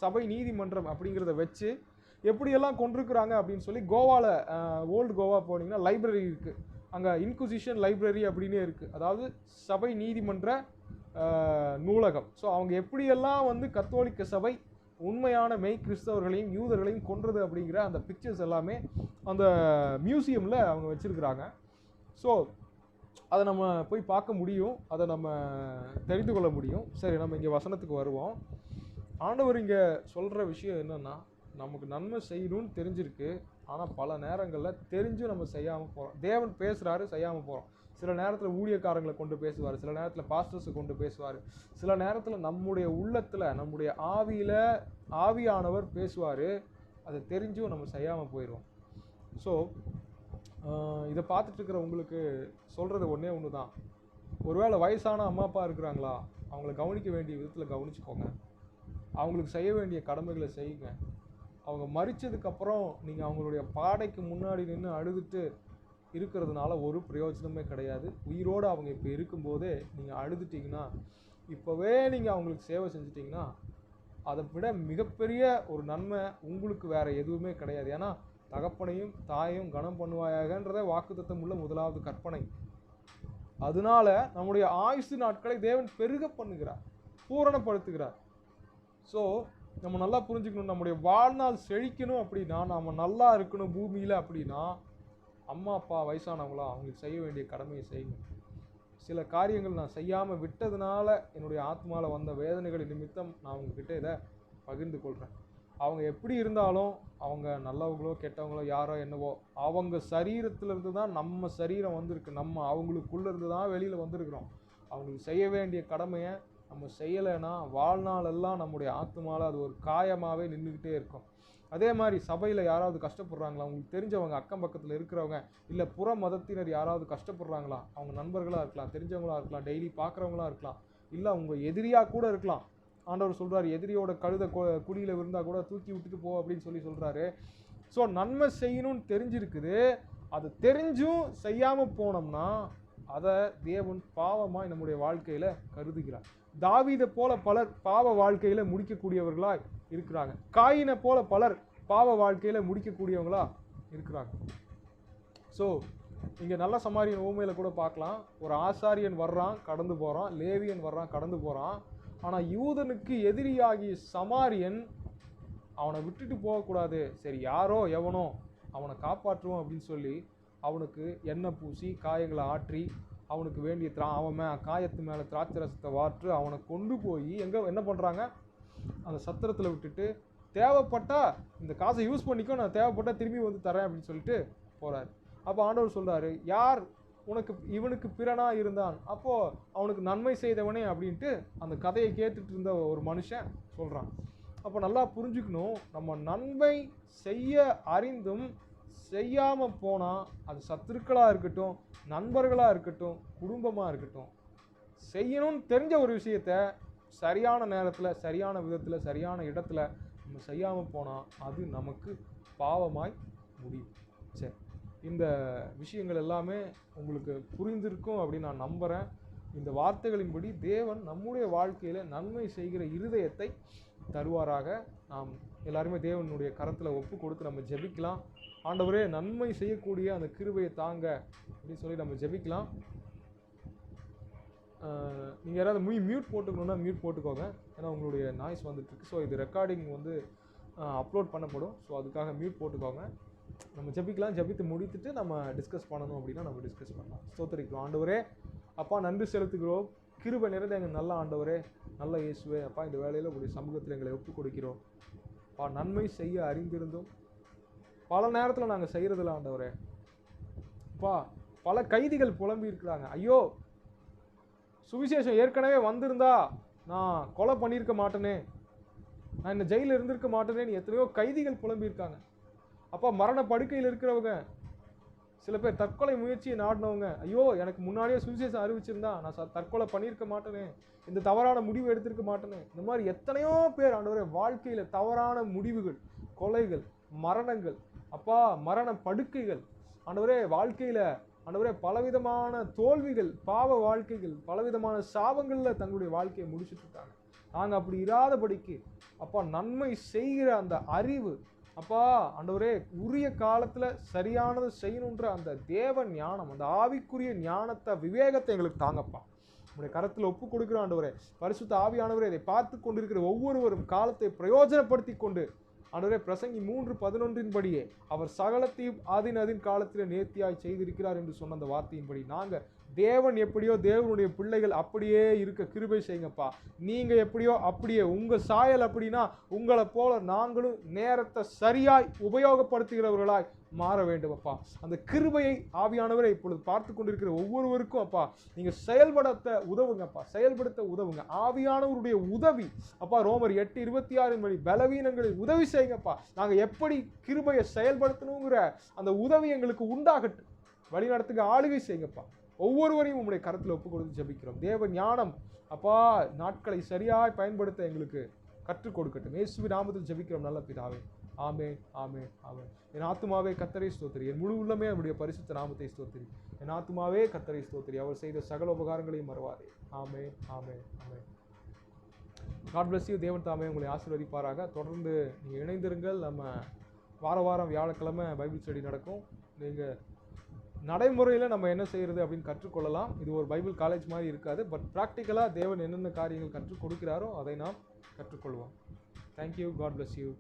சபை நீதிமன்றம் அப்படிங்கிறத வச்சு எப்படியெல்லாம் கொண்டிருக்கிறாங்க அப்படின்னு சொல்லி கோவாவில் ஓல்டு கோவா போனீங்கன்னா லைப்ரரி இருக்குது. அங்கே இன்குசிஷன் லைப்ரரி அப்படின்னே இருக்குது. அதாவது சபை நீதிமன்ற நூலகம். ஸோ அவங்க எப்படியெல்லாம் வந்து கத்தோலிக்க சபை உண்மையான மெய் கிறிஸ்தவர்களையும் யூதர்களையும் கொன்றது அப்படிங்கிற அந்த பிக்சர்ஸ் எல்லாமே அந்த மியூசியமில் அவங்க வச்சுருக்கிறாங்க. ஸோ அதை நம்ம போய் பார்க்க முடியும், அதை நம்ம தெரிந்து கொள்ள முடியும். சரி, நம்ம இங்கே வசனத்துக்கு வருவோம். ஆண்டவர் இங்கே சொல்கிற விஷயம் என்னென்னா, நமக்கு நன்மை செய்யணும்னு தெரிஞ்சிருக்கு, ஆனால் பல நேரங்களில் தெரிஞ்சும் நம்ம செய்யாமல் போகிறோம். தேவன் பேசுகிறாரு, செய்யாமல் போகிறோம். சில நேரத்தில் ஊழியக்காரங்களை கொண்டு பேசுவார், சில நேரத்தில் பாஸ்டர்ஸை கொண்டு பேசுவார், சில நேரத்தில் நம்முடைய உள்ளத்தில் நம்முடைய ஆவியானவர் பேசுவார், அதை தெரிஞ்சும் நம்ம செய்யாமல் போயிடுவோம். ஸோ இதை பார்த்துட்டு இருக்கிற உங்களுக்கு சொல்கிறது ஒன்றே ஒன்று தான். ஒருவேளை வயசான அம்மா அப்பா இருக்கிறாங்களா, அவங்கள கவனிக்க வேண்டிய விதத்தில் கவனிச்சுக்கோங்க. அவங்களுக்கு செய்ய வேண்டிய கடமைகளை செய்யுங்க. அவங்க மரித்ததுக்கப்புறம் நீங்கள் அவங்களுடைய பாடைக்கு முன்னாடி நின்று அழுதுட்டு இருக்கிறதுனால ஒரு பிரயோஜனமே கிடையாது. உயிரோடு அவங்க இப்போ இருக்கும்போதே நீங்கள் அழுதுட்டிங்கன்னா, இப்போவே நீங்கள் அவங்களுக்கு சேவை செஞ்சிட்டிங்கன்னா, அதை விட மிகப்பெரிய ஒரு நன்மை உங்களுக்கு வேறு எதுவுமே கிடையாது. ஏன்னா தகப்பனையும் தாயையும் கனம் பண்ணுவாயாகன்றத வாக்குத்தத்தம் உள்ள முதலாவது கற்பனை. அதனால நம்முடைய ஆயுசு நாட்களை தேவன் பெருக பண்ணுகிறார், பூரணப்படுத்துகிறார். ஸோ நம்ம நல்லா புரிஞ்சுக்கணும், நம்முடைய வாழ்நாள் செழிக்கணும் அப்படின்னா, நாம் நல்லா இருக்கணும் பூமியில் அப்படின்னா, அம்மா அப்பா வயசானவங்களா அவங்களுக்கு செய்ய வேண்டிய கடமையை செய்யுங்க. சில காரியங்கள் நான் செய்யாமல் விட்டதுனால என்னுடைய ஆத்மாவில் வந்த வேதனைகள் நிமித்தம் நான் உங்ககிட்ட இதை பகிர்ந்து கொள்கிறேன். அவங்க எப்படி இருந்தாலும், அவங்க நல்லவங்களோ கெட்டவங்களோ யாரோ என்னவோ, அவங்க சரீரத்திலிருந்து தான் நம்ம சரீரம் வந்திருக்கு. நம்ம அவங்களுக்குள்ளேருந்து தான் வெளியில் வந்திருக்கிறோம். அவங்களுக்கு செய்ய வேண்டிய கடமையை நம்ம செய்யலைன்னா வாழ்நாளெல்லாம் நம்முடைய ஆத்மாவில் அது ஒரு காயமாகவே நின்றுக்கிட்டே இருக்கும். அதே மாதிரி சபையில் யாராவது கஷ்டப்படுறாங்களா, அவங்களுக்கு தெரிஞ்சவங்க அக்கம் பக்கத்தில் இருக்கிறவங்க, இல்லை புற மதத்தினர் யாராவது கஷ்டப்படுறாங்களா, அவங்க நண்பர்களாக இருக்கலாம், தெரிஞ்சவங்களாக இருக்கலாம், டெய்லி பார்க்குறவங்களா இருக்கலாம், இல்லை அவங்க எதிரியாக கூட இருக்கலாம். ஆண்டவர் சொல்கிறார், எதிரியோட கழுத குடியில் இருந்தால் கூட தூக்கி விட்டுட்டு போ அப்படின்னு சொல்கிறாரு. ஸோ நன்மை செய்யணும்னு தெரிஞ்சிருக்குது, அது தெரிஞ்சும் செய்யாமல் போனோம்னா அதை தேவன் பாவமாய் நம்முடைய வாழ்க்கையில் கருதுகிறார். தாவீதை போல பலர் பாவ வாழ்க்கையில் முடிக்கக்கூடியவர்களாக இருக்கிறாங்க. காயினை போல பலர் பாவ வாழ்க்கையில் முடிக்கக்கூடியவங்களா இருக்கிறாங்க. ஸோ இங்கே நல்ல சமாரியன் ஊமையில் கூட பார்க்கலாம். ஒரு ஆசாரியன் வர்றான், கடந்து போகிறான், லேவியன் வர்றான், கடந்து போகிறான். ஆனால் யூதனுக்கு எதிரியாகிய சமாரியன் அவனை விட்டுட்டு போகக்கூடாது, சரி யாரோ எவனோ அவனை காப்பாற்றுவோம் அப்படின்னு சொல்லி அவனுக்கு எண்ணெய் பூசி காயங்களை ஆற்றி அவனுக்கு வேண்டிய அவன் காயத்து மேலே திராட்சை ரசத்தை வாற்று அவனை கொண்டு போய் என்ன பண்ணுறாங்க, அந்த சத்திரத்தில் விட்டுட்டு, தேவைப்பட்டால் இந்த காசை யூஸ் பண்ணிக்கோ, நான் தேவைப்பட்டால் திரும்பி வந்து தரேன் அப்படின்னு சொல்லிட்டு போகிறாரு. அப்போ ஆண்டவர் சொல்கிறாரு, யார் இவனுக்கு பிறனாக இருந்தான், அப்போது அவனுக்கு நன்மை செய்தவனே அப்படின்ட்டு அந்த கதையை கேட்டுட்டு இருந்த ஒரு மனுஷன் சொல்கிறான். அப்போ நல்லா புரிஞ்சுக்கணும், நம்ம நன்மை செய்ய அறிந்தும் செய்யாமல் போனால், அது சத்துருக்களாக இருக்கட்டும், நண்பர்களாக இருக்கட்டும், குடும்பமாக இருக்கட்டும், செய்யணும்னு தெரிஞ்ச ஒரு விஷயத்த சரியான நேரத்தில், சரியான விதத்தில், சரியான இடத்துல நம்ம செய்யாமல் போனால் அது நமக்கு பாவமாய் முடியும். சரி, இந்த விஷயங்கள் எல்லாமே உங்களுக்கு புரிந்திருக்கும் அப்படின்னு நான் நம்புகிறேன். இந்த வார்த்தைகளின்படி தேவன் நம்முடைய வாழ்க்கையில் நன்மை செய்கிற இருதயத்தை தருவாராக. நாம் எல்லாருமே தேவனுடைய கரத்தில் ஒப்பு கொடுத்து நம்ம ஜெபிக்கலாம். ஆண்டவரே, நன்மை செய்யக்கூடிய அந்த கிருபையை தாங்க அப்படின்னு சொல்லி நம்ம ஜெபிக்கலாம். நீங்கள் யாராவது மியூட் போட்டுக்கணுன்னா மியூட் போட்டுக்கோங்க, ஏன்னா உங்களுடைய நாய்ஸ் வந்துட்டுருக்கு. ஸோ இது ரெக்கார்டிங் வந்து அப்லோட் பண்ணப்படும். ஸோ அதுக்காக மியூட் போட்டுக்கோங்க. நம்ம ஜெபிக்கலாம். ஜெபித்து முடித்துட்டு நம்ம டிஸ்கஸ் பண்ணணும் அப்படின்னா நம்ம டிஸ்கஸ் பண்ணலாம். ஸ்தோத்திரிக்கிறோம். ஆண்டவரே, அப்பா நன்றி செலுத்துகிறோம். கிருபை நிறைந்த எங்கள் நல்ல ஆண்டவரே, நல்ல இயேசுவே, அப்பா இந்த வேலையில் உங்களுடைய சமூகத்தில் எங்களை ஒப்பு கொடுக்கிறோம். அப்பா நன்மை செய்ய அறிந்திருந்தும் பல நேரத்தில் நாங்கள் செய்கிறதில்ல ஆண்டவரே. அப்பா பல கைதிகள் புலம்பி இருக்கிறாங்க, ஐயோ சுவிசேஷம் ஏற்கனவே வந்திருந்தா நான் கொலை பண்ணியிருக்க மாட்டேனே, நான் இந்த ஜெயிலில் இருந்திருக்க மாட்டேனேன்னு எத்தனையோ கைதிகள் புலம்பியிருக்காங்க. அப்பா மரண படுக்கையில் இருக்கிறவங்க சில பேர் தற்கொலை முயற்சியை நாடினவங்க, ஐயோ எனக்கு முன்னாடியே சுவிசேஷம் அறிவிச்சிருந்தா நான் தற்கொலை பண்ணியிருக்க மாட்டேனே, இந்த தவறான முடிவு எடுத்திருக்க மாட்டேனே. இந்த மாதிரி எத்தனையோ பேர் ஆண்டவரே வாழ்க்கையில தவறான முடிவுகள், கொலைகள், மரணங்கள், அப்பா மரண படுக்கைகள், ஆண்டவரே வாழ்க்கையில ஆண்டவரே பலவிதமான தோல்விகள், பாவ வாழ்க்கைகள், பலவிதமான சாபங்கள்ல தங்களுடைய வாழ்க்கையை முடிச்சுட்டு இருக்காங்க. நாங்க அப்படி இராதபடிக்கு அப்பா நன்மை செய்கிற அந்த அறிவு, அப்பா ஆண்டவரே உரிய காலத்துல சரியானது செய்யணுன்ற அந்த தேவ ஞானம், அந்த ஆவிக்குரிய ஞானத்தை, விவேகத்தை எங்களுக்கு தாங்கப்பா. உங்களுடைய கரத்தில் ஒப்பு கொடுக்கிறோம் ஆண்டவரே. பரிசுத்த ஆவியானவரே, இதை பார்த்து கொண்டிருக்கிற ஒவ்வொருவரும் காலத்தை பிரயோஜனப்படுத்தி கொண்டு ஆண்டவரே பிரசங்கி 3:11 படியே அவர் சகலத்தையும் அதின் காலத்தில் நேர்த்தியாய் செய்திருக்கிறார் என்று சொன்ன அந்த வார்த்தையின்படி நாங்க தேவன் எப்படியோ தேவனுடைய பிள்ளைகள் அப்படியே இருக்க கிருபை செய்யுங்கப்பா. நீங்க எப்படியோ அப்படியே உங்க சாயல் அப்படின்னா உங்களை போல நாங்களும் நேரத்தை சரியாய் உபயோகப்படுத்துகிறவர்களாய் மாற வேண்டும் அப்பா. அந்த கிருபையை ஆவியானவரை இப்பொழுது பார்த்து கொண்டிருக்கிற ஒவ்வொருவருக்கும் அப்பா நீங்க செயல்படுத்த உதவுங்கப்பா, செயல்படுத்த உதவுங்க. ஆவியானவருடைய உதவி அப்பா ரோமர் 8:26 படி பலவீனங்களை உதவி செய்யுங்கப்பா. நாங்க எப்படி கிருபையை செயல்படுத்தணுங்கிற அந்த உதவி எங்களுக்கு உண்டாகட்டும். வழிநடத்துக்கு ஆளுகை செய்யுங்கப்பா. ஒவ்வொருவரையும் உங்களுடைய கருத்தில் ஒப்பு கொடுத்து ஜெபிக்கிறோம். தேவ ஞானம் அப்பா நாட்களை சரியாய் பயன்படுத்த எங்களுக்கு கற்றுக் கொடுக்கட்டும். இயேசுவின் நாமத்தில் ஜெபிக்கிறோம் நல்ல பிதாவே. ஆமென், ஆமென், ஆமென். என் ஆத்துமாவே கர்த்தரை ஸ்தோத்திரி, என் முழு உள்ளமே அவருடைய பரிசுத்த நாமத்தை ஸ்தோத்திரி. என் ஆத்துமாவே கர்த்தரை ஸ்தோத்திரி, அவர் செய்த சகல உபகாரங்களையும் மறவாதே. Amen, amen, amen. God bless you. தேவன் தாமே உங்களை ஆசீர்வதிப்பாராக. தொடர்ந்து நீங்கள் இணைந்திருங்கள். நம்ம வாரம் வியாழக்கிழமை பைபிள் ஸ்டடி நடக்கும். நீங்கள் நடைமுறையில் நம்ம என்ன செய்கிறது அப்படின்னு கற்றுக்கொள்ளலாம். இது ஒரு பைபிள் காலேஜ் மாதிரி இருக்காது. பட் ப்ராக்டிக்கலாக தேவன் என்னென்ன காரியங்கள் கற்றுக் கொடுக்கிறாரோ அதை நாம் கற்றுக்கொள்வோம். தேங்க்யூ. God bless you.